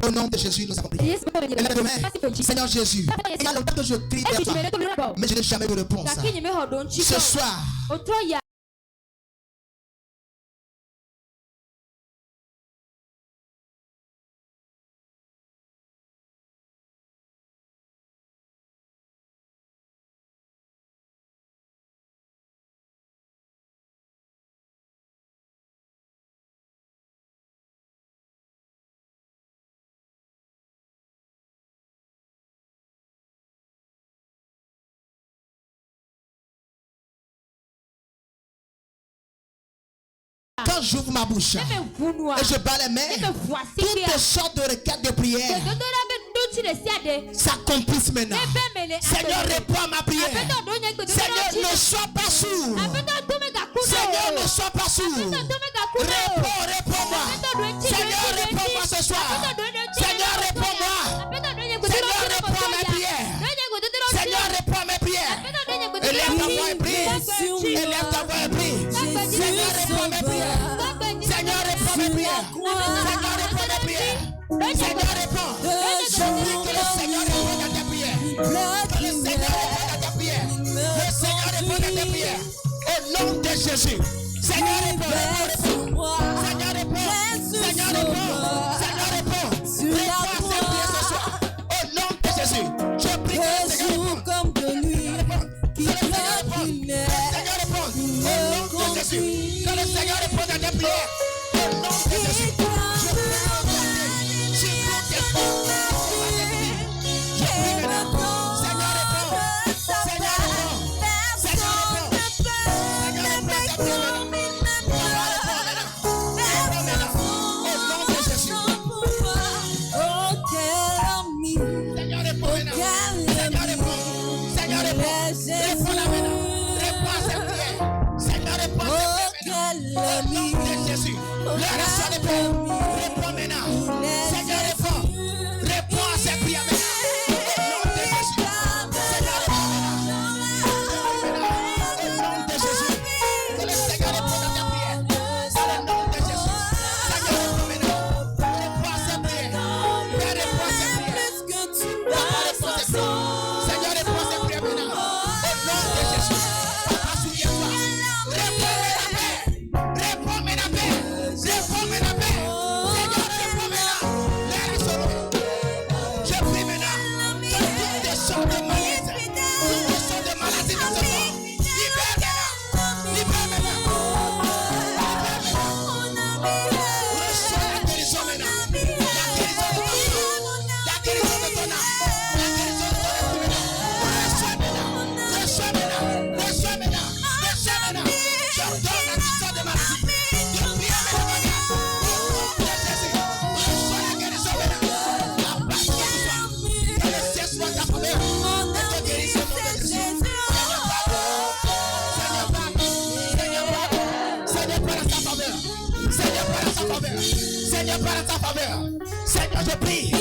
Au nom de Jésus, nous avons prié. Seigneur Jésus, il y a longtemps que je crie vers toi, mais je n'ai jamais de réponse. Ce soir, quand j'ouvre ma bouche et je bats les mains, toutes sortes de requêtes de prière s'accomplissent maintenant. Seigneur, réponds à ma prière. Seigneur, ne sois pas sourd. Seigneur, ne sois pas sourd. Réponds-moi. Seigneur, réponds-moi ce soir. Seigneur, réponds-moi. Seigneur, réponds à mes prières. Seigneur, réponds à mes prières. Élève ta voix et prie. Élève ta voix et prie. Seigneur, réponds à mes prières. Seigneur, réponds à mes prières. Seigneur, réponds à mes prières. Seigneur, réponds. Je prie que le Seigneur réponde à tes prières. Que le Seigneur réponde à tes prières. Le Seigneur réponde à tes prières. Au nom de Jésus. Seigneur, réponds. Seigneur, réponds. Seigneur, réponds. Seigneur, réponds. Réponds à ces prières ce soir. Au nom de Jésus. Je prie que le Seigneur réponde. Que le Seigneur réponde. Que le Seigneur réponde. Au nom de Jésus. Que le Seigneur réponde à tes prières. Au nom de Jésus. Je prie que le Seigneur réponde. faveur. Seigneur, je prie que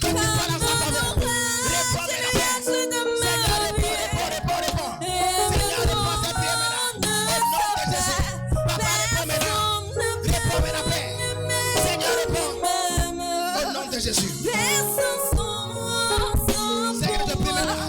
tu parles en sa faveur. Réponds maintenant. Seigneur, réponds. Seigneur, réponds cette prière maintenant. Au nom de Jésus. Papa, réponds maintenant. Réponds maintenant, Père. Seigneur, réponds. Au nom de Jésus. Seigneur, je prie maintenant.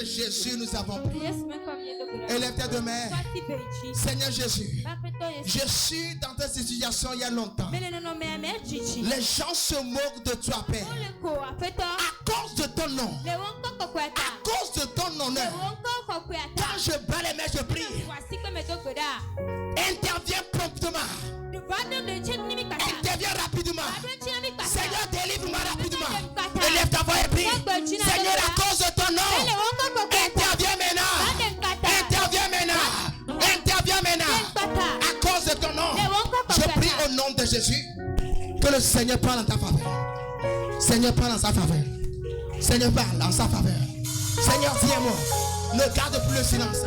Jésus, nous avons prié. Élève tes deux mains. Seigneur Jésus, je suis dans cette situation il y a longtemps. Les gens se moquent de toi, Père. À cause de ton nom. À cause de ton honneur. Quand je bats les mains, je prie. Interviens promptement. Interviens rapidement. Seigneur, délivre-moi rapidement. Élève ta voix et prie. Seigneur, à cause de ton nom, interviens maintenant. Interviens maintenant. Interviens maintenant. À cause de ton nom, je prie au nom de Jésus que le Seigneur parle en ta faveur. Seigneur, parle en sa faveur. Seigneur, parle en sa faveur. Seigneur, viens-moi. Ne garde plus le silence.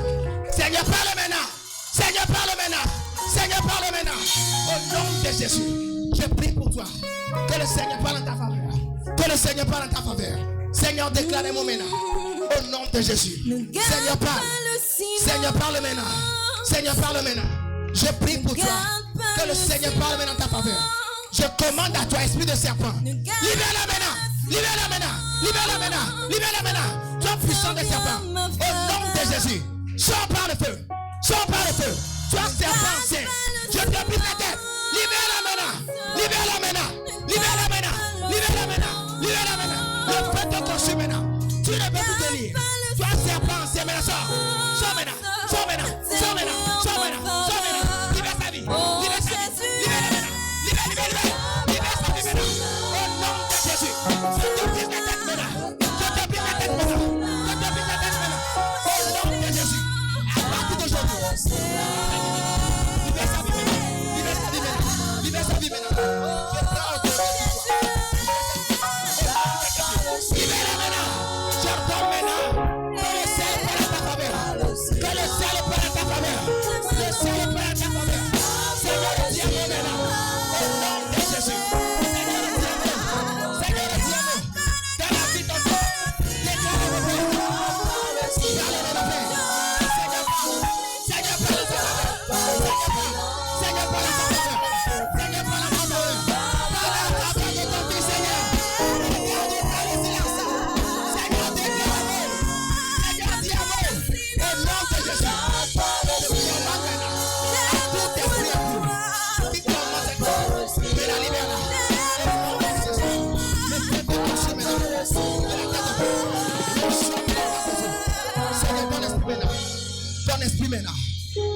Seigneur, parle maintenant. Seigneur, parle maintenant. Seigneur, parle maintenant. Au nom de Jésus, je prie pour toi. Que le Seigneur parle en ta faveur. Que le Seigneur parle en ta faveur. Seigneur, déclare-moi maintenant. Au nom de Jésus. Seigneur, parle. Seigneur, parle maintenant. Seigneur, parle maintenant. Je prie pour toi. Que le Seigneur parle maintenant en ta faveur. Je commande à toi, esprit de serpent. Libère-la maintenant. Libère-la maintenant. Libère-la maintenant. Libère-la maintenant. Toi, puissant des serpents. Au nom de Jésus. Sors par le feu. Sors par le feu. Toi, serpent saint. Je te prie ta tête. Libère-la maintenant. Libère-la maintenant. Libère-la maintenant. Libère-la maintenant. Libère-la maintenant. Le feu te consume maintenant. Tu ne peux plus te lire. Toi, serpent saint, maintenant sors. Sors maintenant. Sors maintenant. Sors maintenant. Sors maintenant. Sors maintenant. Libère sa vie. Libère sa vie. Libère-la maintenant. Libère, libère, libère. Libère sa vie maintenant. Au nom de Jésus. Je te prie ta tête maintenant. Je te prie ta tête maintenant. Je te prie ta tête maintenant. Au nom de Jésus. À partir d'aujourd'hui. Libère sa vie maintenant. Libère sa vie maintenant. Libère sa vie maintenant. Je prends au nom de Jésus. Libère-la maintenant. J'ordonne maintenant. Que le ciel prenne ta faveur. Que le ciel prenne ta faveur. Le ciel prenne ta faveur. Seigneur, tiens-moi maintenant. Au nom de Jésus. Seigneur, tiens-moi. Seigneur, tiens-moi. Dans la vie de ton Père. Déclare-le, Père. Parle-le, Père. Seigneur, parle ta faveur. Seigneur, parle ta faveur. Seigneur, parle ta faveur. Parle à la faveur de ton Fils, Seigneur. Regarde pas le silence. Seigneur, déclare-le. Seigneur, tiens-moi. Au nom de Jésus. Je commande maintenant. À tous tes prières. Qui commence à toi. Mais la libère. Au nom de Jésus. Le feu te consume maintenant. De la tête au consume maintenant. Seigneur, ton esprit maintenant. Ton esprit maintenant.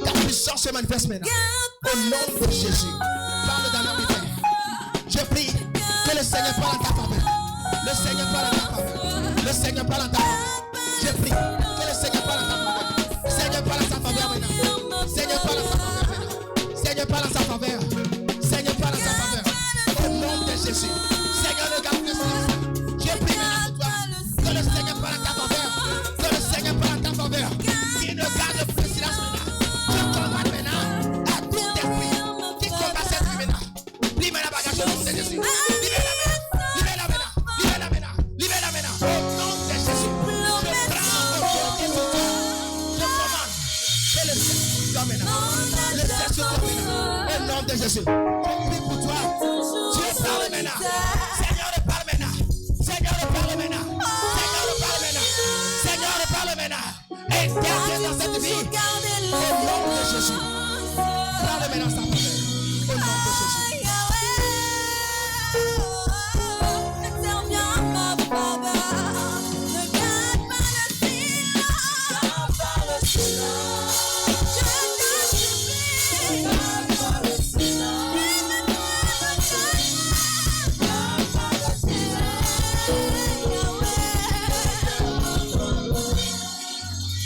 Ta puissance se manifeste maintenant. Au nom de Jésus. Parle dans l'ordre. Je prie que le Seigneur parle en ta faveur. Le Seigneur parle en ta faveur. Le Seigneur parle en ta faveur. Je prie que le Seigneur parle en ta faveur. Seigneur parle en ta faveur maintenant. Seigneur parle en ta faveur maintenant. Seigneur parle en ta faveur. Seigneur parle en ta faveur. Au nom de Jésus. Seigneur, ne garde plus silence. Je prie maintenant pour toi que le Seigneur parle en ta faveur. Que le Seigneur parle en ta faveur. Qu'il ne garde plus silence maintenant. Je commande maintenant à tout esprit qui combat cette vie maintenant. Libère la bagage au nom de Jésus. Libère-la maintenant. Libère-la maintenant. Libère-la maintenant. Libère-la maintenant. Au nom de Jésus. Je prends autorité sur toi. Je commande que le Seigneur soit maintenant. Le Seigneur soit maintenant. Au nom de Jésus. Je prie pour toi. Dieu parle maintenant. Seigneur, parle maintenant. Seigneur, parle maintenant. Seigneur, parle maintenant. Seigneur, parle maintenant. Interviens dans cette vie. Au nom de Jésus. Parle maintenant sa faveur. Au nom de Jésus.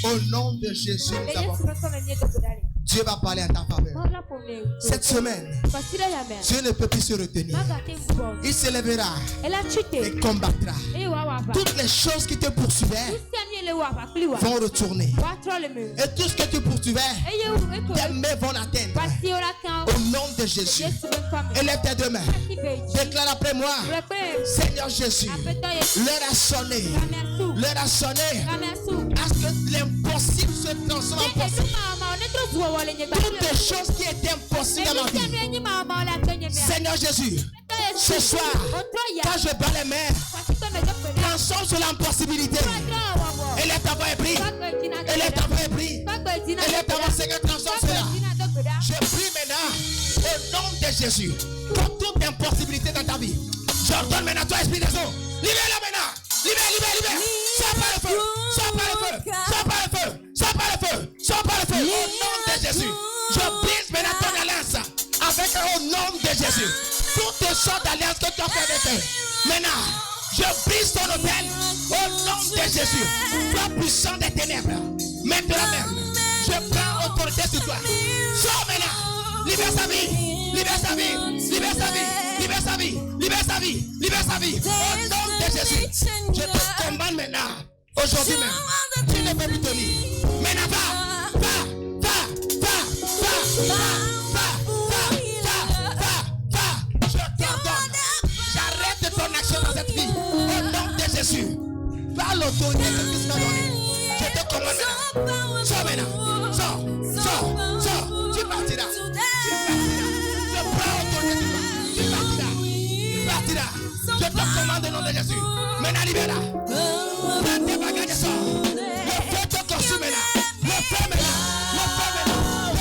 Au nom de Jésus, Dieu va parler à ta faveur. Cette semaine, Dieu ne peut plus se retenir. Il s'élèvera et combattra. Toutes les choses qui te poursuivaient vont retourner. Et tout ce que tu poursuivais, tes mains vont l'atteindre. Au nom de Jésus, élève tes deux mains. Déclare après moi, Seigneur Jésus, l'heure a sonné. L'heure a sonné. À ce que l'impossible se transforme en possible. Toutes les choses qui étaient impossibles dans ma vie. Seigneur Jésus, ce soir, quand je bats les mains, transforme sur l'impossibilité. Élève ta voix et prie. Élève ta voix et prie. Élève ta voix, Seigneur, transforme cela. Je prie maintenant, au nom de Jésus, pour toute impossibilité dans ta vie. J'ordonne maintenant toi, esprit des eaux. Libère-la maintenant. Libère, libère, libère. Sors par le feu. Sors par le feu. Sors par le feu. Sors par le feu. Sors par le feu. Au nom de Jésus. Je brise maintenant ton alliance avec eux au nom de Jésus. Toutes les sortes d'alliances que tu as fait avec eux. Maintenant, je brise ton hôtel au nom de Jésus. Toi puissant des ténèbres. Maintenant même, je prends autorité sur toi. Sors maintenant. Libère sa vie. Libère sa vie. Libère sa vie. Libère sa vie. Libère sa vie. Libère sa vie. Au nom de Jésus. Je te commande maintenant. Aujourd'hui même. Tu ne peux plus tenir. Maintenant va. Va. Va. Va. Va. Va. Va. Va. Va. Je t'ordonne. J'arrête ton action dans cette vie. Au nom de Jésus. Par l'autorité que Christ m'a donnée. Je te commande maintenant. Sors maintenant. Sors. Sors. Sors. Tu partiras. Tu partiras. Je prends autorité de toi. Tu partiras. Tu partiras. Je te commande au nom de Jésus. Maintenant, libère-la. Prends tes bagages et sors. Le feu te consume maintenant. Le feu maintenant. Le feu maintenant. Le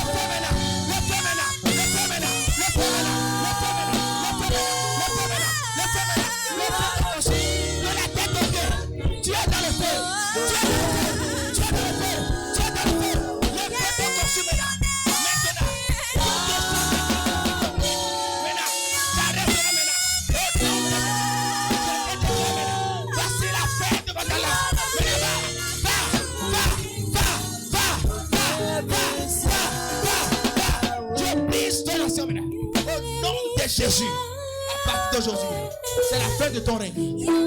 feu maintenant. Le feu maintenant. Le feu maintenant. Le feu maintenant. Le feu maintenant. Le feu maintenant. Le feu maintenant. Le feu te consume. De la tête aux pieds. Tu es dans le feu. Tu es dans le feu. Tu es dans le feu. Tu es dans le feu. Le feu te consume maintenant. Maintenant. Maintenant. J'arrête cela maintenant. Au nom de Jésus. Voici la fête de votre alliance. Je brise ton action maintenant. Au nom de Jésus. À partir d'aujourd'hui, c'est la fin de ton règne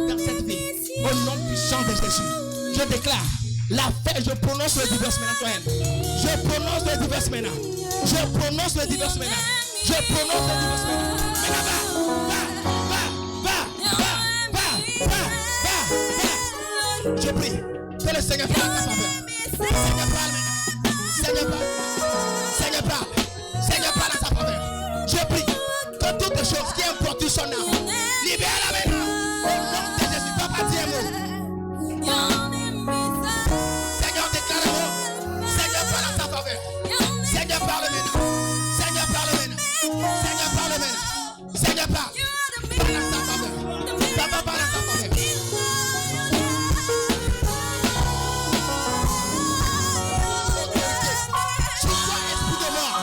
dans cette vie. Au nom puissant de Jésus, je déclare la fin. Je prononce le divorce maintenant, toi. Je prononce le divorce maintenant. Je prononce le divorce maintenant. Je prononce le divorce maintenant. Maintenant, va. Je prie que le Seigneur parle à ta faveur. Seigneur parle maintenant. Seigneur parle. Seigneur parle. Seigneur parle à ta faveur. Je prie que toutes les choses qui importunent son âme, libère-la maintenant. Au nom de Jésus, va pas dire un mot. Seigneur, déclare un mot. Seigneur parle à ta faveur. Seigneur parle maintenant. Seigneur parle maintenant. Seigneur parle maintenant. Seigneur parle. Parle à ta faveur. Papa parle à ta faveur. Sur toi, esprit de mort.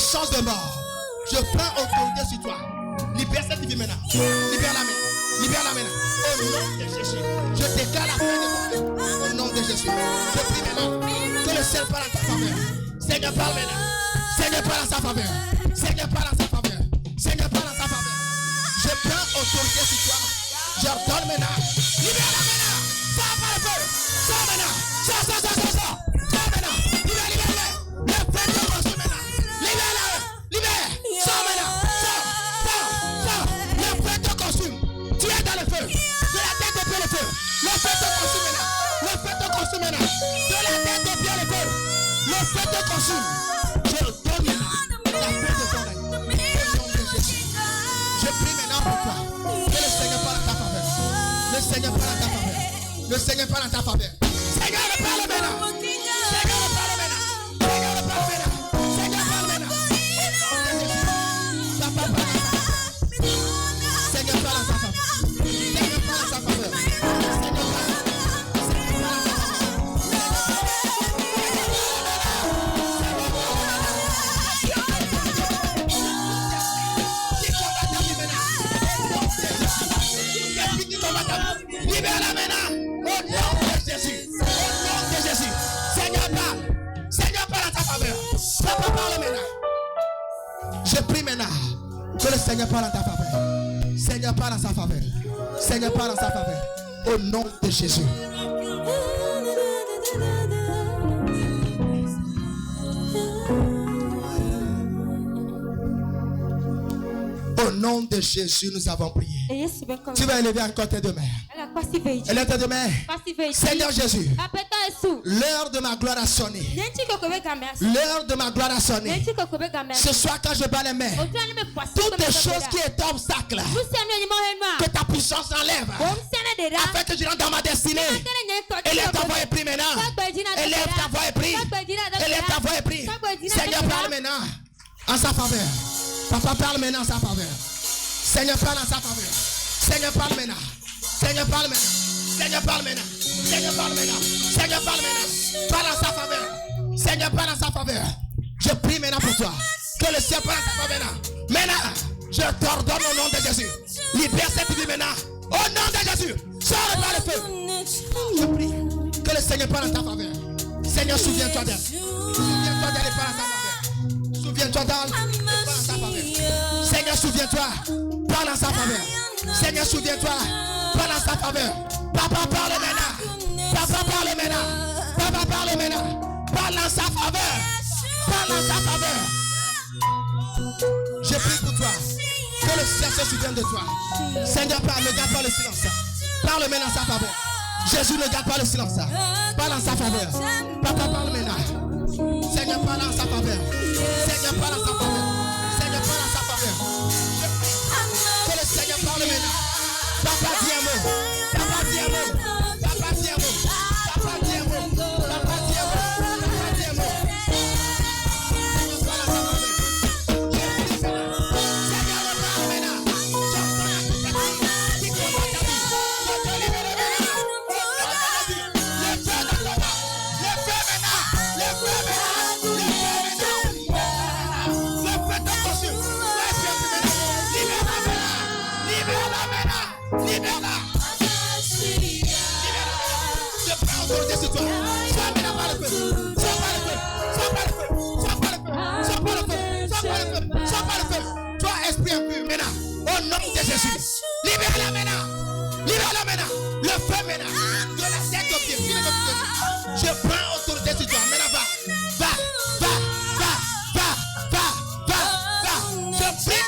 puissance de mort, je prends autorité sur toi. Libère cette vie maintenant. Libère-la maintenant. Libère-la maintenant. Au nom de Jésus. Je déclare la fin de ton vie. Au nom de Jésus. Je prie maintenant que le ciel parle en ta faveur. Seigneur, parle maintenant. Seigneur, parle en sa faveur. Seigneur, parle en sa faveur. Seigneur, parle en sa faveur. Je prends autorité sur toi. J'ordonne maintenant. Libère-la maintenant. Sors par le feu. Sors maintenant. Sors maintenant. Libère-le. Le feu te consume maintenant. Libère-la. Libère. Sors maintenant. Sors. Le feu te consume. Tu es dans le feu. De la tête au pied le feu. Le feu te consume maintenant. Le feu te consume maintenant. De la tête au pied le feu. Le feu te consume. Je donne maintenant la paix de ton règne. Au nom de Jésus. Je prie maintenant pour toi. Que le Seigneur parle en ta faveur. Le Seigneur parle en ta faveur. Le Seigneur parle en ta faveur. Seigneur, parle maintenant. Seigneur, parle maintenant. Seigneur, parle maintenant. Seigneur, parle maintenant. Papa, parle en ta faveur. Seigneur, parle en ta faveur. Seigneur, parle en ta faveur. Seigneur, parle. Libère-la maintenant. Au nom de Jésus. Au nom de Jésus. Seigneur, parle. Seigneur, parle en ta faveur. Papa, parle maintenant. Je prie maintenant que le Seigneur parle en ta faveur. Seigneur, parle en sa faveur. Seigneur, parle en sa faveur. Au nom de Jésus. Au nom de Jésus, nous avons prié. Tu vas élever encore tes deux mains. Élève tes deux mains. Seigneur Jésus, l'heure de ma gloire a sonné. L'heure de ma gloire a sonné. Ce soir, quand je bats les mains, toutes les choses qui étaient obstacles, que ta puissance enlève, afin que je rentre dans ma destinée. Élève ta voix et prie maintenant. Élève ta voix et prie. Élève ta voix et prie. Seigneur, parle maintenant en sa faveur. Papa, parle maintenant en sa faveur. Seigneur, parle en sa faveur. Seigneur, parle maintenant. Seigneur, parle maintenant. Seigneur, parle maintenant. Seigneur, parle maintenant. Seigneur, parle maintenant. Parle en sa faveur. Seigneur, parle en sa faveur. Je prie maintenant pour toi. Que le ciel parle en sa faveur maintenant. Maintenant, je t'ordonne au nom de Jésus. Libère cette vie maintenant. Au nom de Jésus. Sors par le feu. Je prie que le Seigneur parle en ta faveur. Seigneur, souviens-toi d'elle. Souviens-toi d'elle et parle en ta faveur. Souviens-toi d'elle et parle en ta faveur. Seigneur, souviens-toi. Parle en sa faveur. Seigneur, souviens-toi. Parle en sa faveur. Papa, parle maintenant. Papa, parle maintenant. Papa, parle maintenant. Parle en sa faveur. Parle en sa faveur. Je prie pour toi. Que le ciel se souvienne de toi. Seigneur, parle, ne garde pas le silence. Parle maintenant en sa faveur. Jésus, ne garde pas le silence. Parle en sa faveur. Papa, parle maintenant. Seigneur, parle en sa faveur. Seigneur, parle en sa faveur. Seigneur, parle en sa faveur. Que le Seigneur parle maintenant. Papa, dis un mot. Papa, dis un mot. Papa, dis un mot. Papa, dis un mot. Papa, dis un mot. Papa, dis un mot. Seigneur, parle en sa faveur. Seigneur, parle maintenant. J'entends la qui combat ta vie. Je te libère maintenant. Le feu dans ton âme. Le feu maintenant. Le feu maintenant. Le feu te consume. Libère-la maintenant. Libère-la. Je prends autorité sur toi. Sois maintenant par le feu. Sois par le feu. Sois par le feu. Sois par le feu. Sois par le feu. Sois par le feu. Sois par le feu. Toi, esprit impur maintenant. Au nom de Jésus. Libère-la maintenant. Libère-la maintenant. Le feu maintenant. De la tête aux pieds. Je prends autorité sur toi. Maintenant, va. Va. Va. Va. Va. Va. Va. Va. Je prie.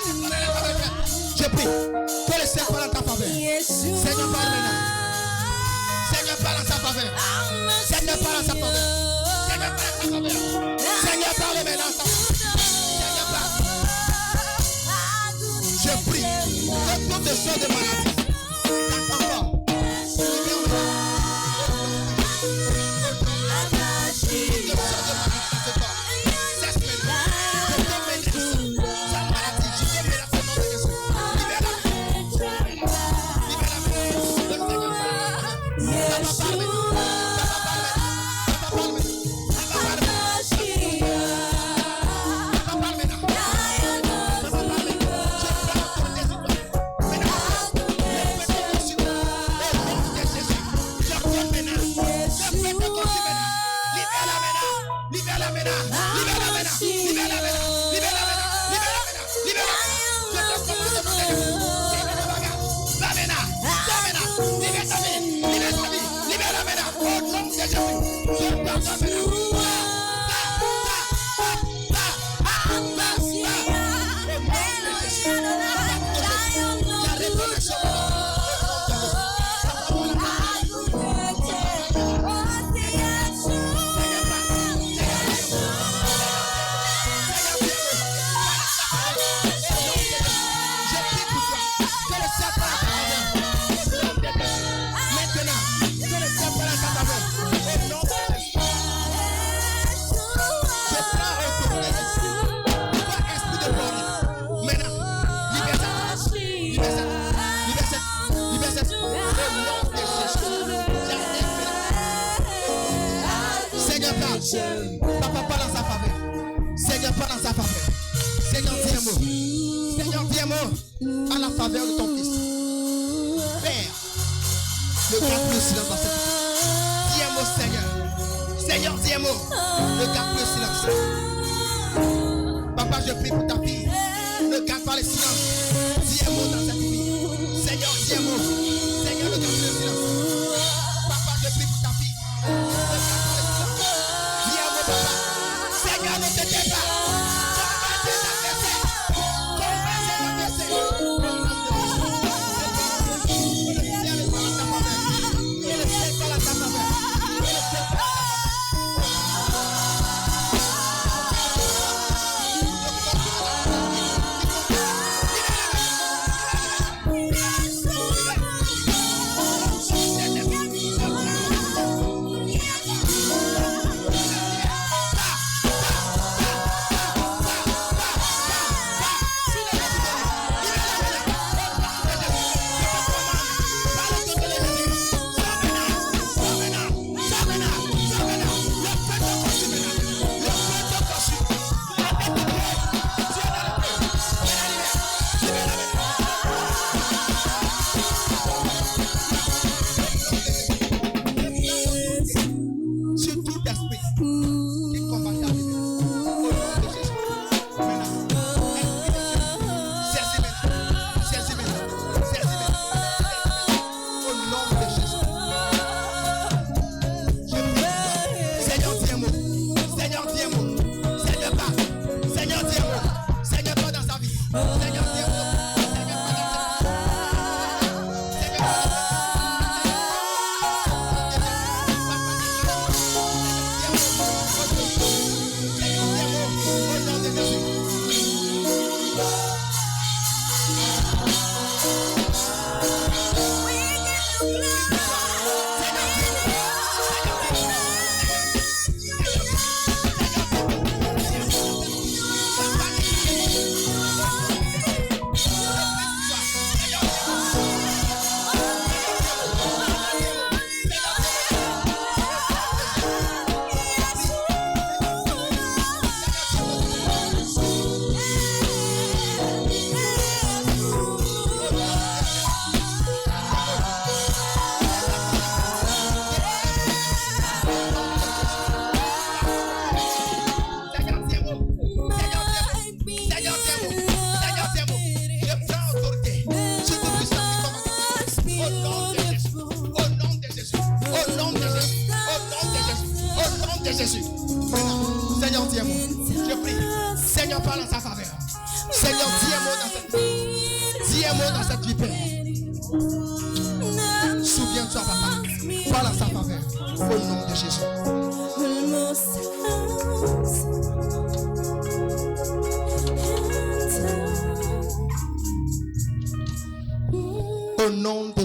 Je prie. Que le Seigneur parle en ta faveur. Seigneur, parle maintenant. Seigneur, parle en sa faveur. Seigneur, parle en sa faveur. Seigneur, parle en sa faveur. Seigneur, parle maintenant en sa faveur. Seigneur, parle. Je prie que toutes les choses de maladie dans ton corps. Papa, parle maintenant. parle en sa faveur. Seigneur, dis un mot. Seigneur, dis un mot à la faveur de ton fils. Père, ne garde plus le silence dans cette vie. Dis un mot, Seigneur. Seigneur, dis un mot. Ne garde plus le silence. Papa, je prie pour ta fille. Ne garde pas le silence. Dis un mot dans cette vie. Seigneur, dis un mot. Seigneur, ne garde plus le silence. Papa, je prie pour ta fille. Ne garde pas le silence. Dis un mot, papa. Seigneur, ne te tais pas.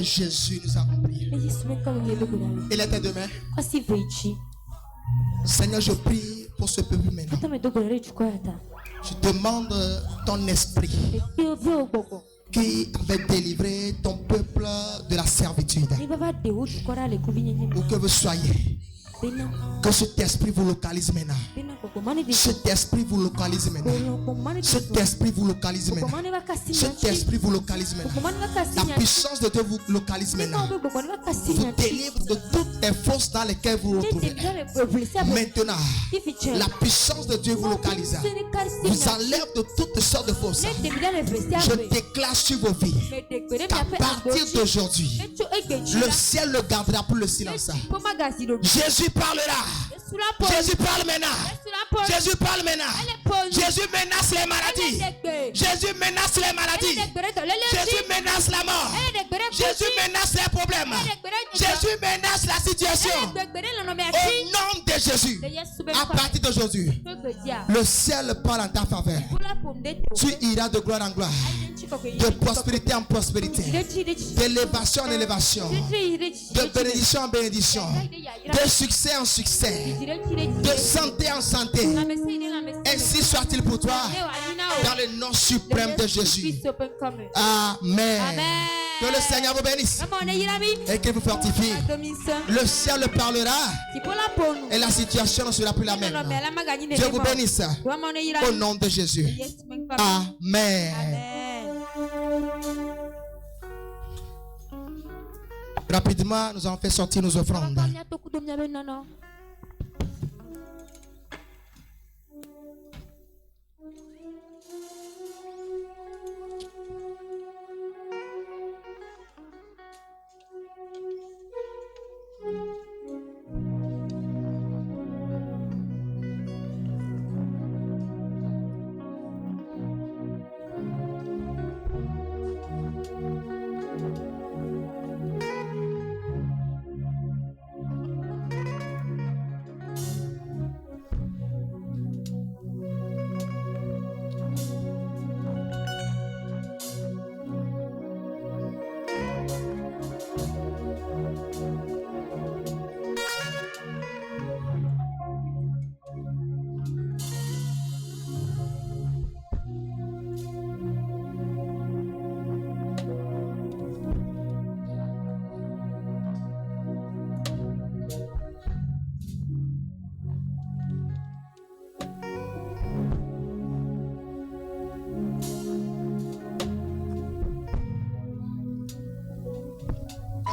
Jésus, nous avons prié. Il était demain. Seigneur, je prie pour ce peuple maintenant. Je demande ton esprit qui avait délivré ton peuple de la servitude. Où que vous soyez, que cet esprit vous localise maintenant. Cet esprit vous localise maintenant. Cet esprit vous localise maintenant. Cet esprit vous localise maintenant. La puissance de Dieu vous localise maintenant. Vous délivre de toutes les forces dans lesquelles vous vous retrouvez. Maintenant, la puissance de Dieu vous localise. Vous enlève de toutes sortes de forces. Je déclare sur vos vies qu'à partir d'aujourd'hui, le ciel le gardera pour le silence. Jésus parlera. Jésus parle maintenant. Jésus parle maintenant. Jésus menace les maladies. Jésus menace les maladies. Jésus menace la mort. Jésus menace les problèmes. Jésus menace la situation. Au nom de Jésus, à partir d'aujourd'hui, le ciel parle en ta faveur. Tu iras de gloire en gloire, de prospérité en prospérité, d'élévation en élévation, de bénédiction en bénédiction, de succès en succès, de santé en santé. Ainsi soit-il pour toi, dans le nom suprême de Jésus. Amen. Que le Seigneur vous bénisse et qu'il vous fortifie. Le ciel parlera et la situation ne sera plus la même. Dieu vous bénisse au nom de Jésus. Amen. Rapidement, nous allons faire sortir nos offrandes.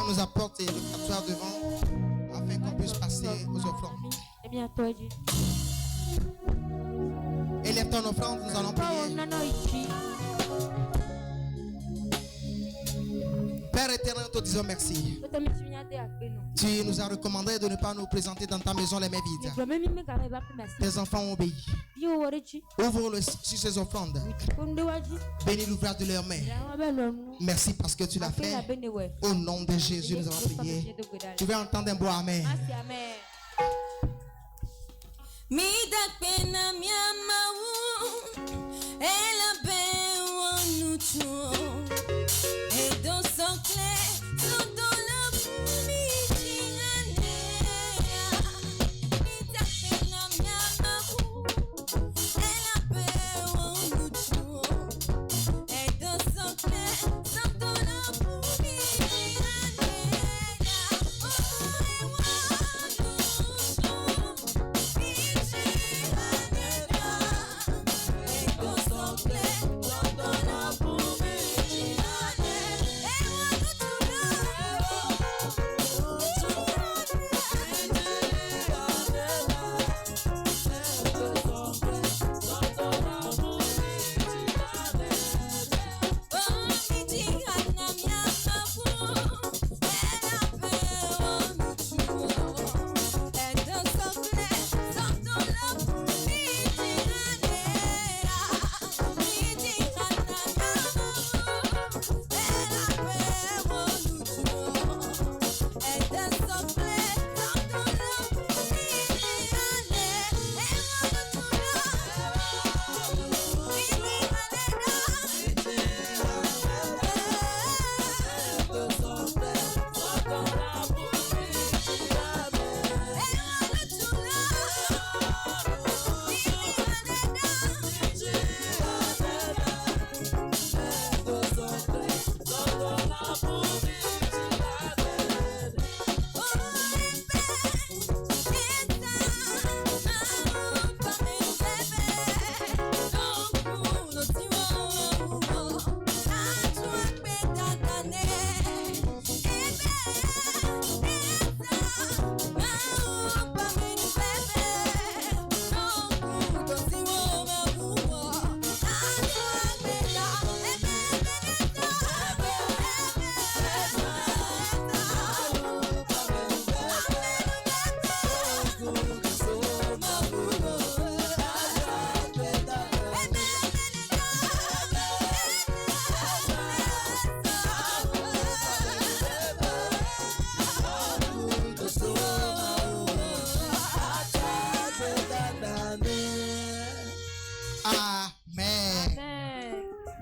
Nous apporte le capteur devant afin qu'on puisse passer aux offrandes. Élève ton offrande, nous allons prier. Père éternel, nous te disons merci. Tu nous as recommandé de ne pas nous présenter dans ta maison les mains vides. Tes enfants ont obéi. Ouvre sur ces offrandes. Bénis l'ouvrage de leurs mains. Merci parce que tu l'as fait. Au nom de Jésus, nous avons prié. Tu veux entendre un beau amen.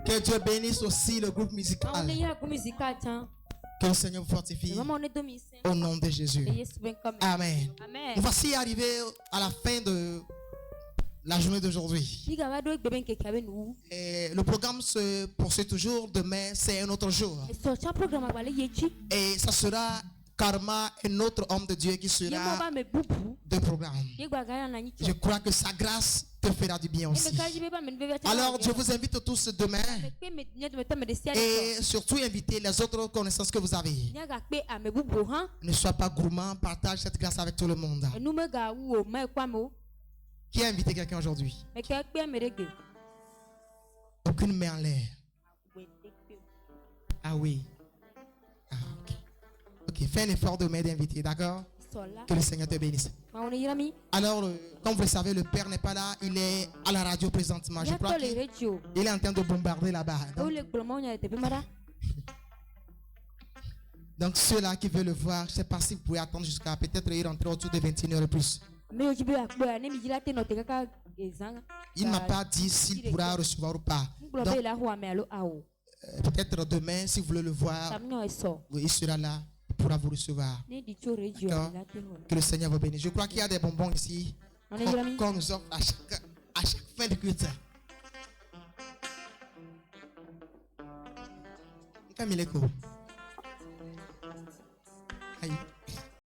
Que Dieu bénisse aussi le groupe musical. Que le Seigneur vous fortifie. Au nom de Jésus. Amen. Nous voici arrivés à la fin de la journée d'aujourd'hui. Et le programme se poursuit toujours. Demain, c'est un autre jour. Et ça sera Karma, un autre homme de Dieu qui sera de programme. Je crois que sa grâce te fera du bien aussi. Alors, je vous invite tous demain et surtout inviter les autres connaissances que vous avez. Ne sois pas gourmand, partage cette grâce avec tout le monde. Qui a invité quelqu'un aujourd'hui? Aucune main en l'air. Ah oui. Ah, ok. Ok, fais un effort de m'aider d'inviter, d'accord? Que le Seigneur te bénisse. Alors, comme vous le savez, le Père n'est pas là. Il est à la radio présentement. Je crois qu'il est en train de bombarder là-bas. Donc, ceux-là qui veulent le voir, je ne sais pas si vous pouvez attendre jusqu'à peut-être y rentrer autour de 21h et plus. Il ne m'a pas dit s'il pourra recevoir ou pas. Peut-être demain, si vous voulez le voir, il sera là. Pourra vous recevoir. Que le Seigneur vous bénisse. Je crois qu'il y a des bonbons ici qu'on nous offre à chaque fin de culte. Camille, aïe.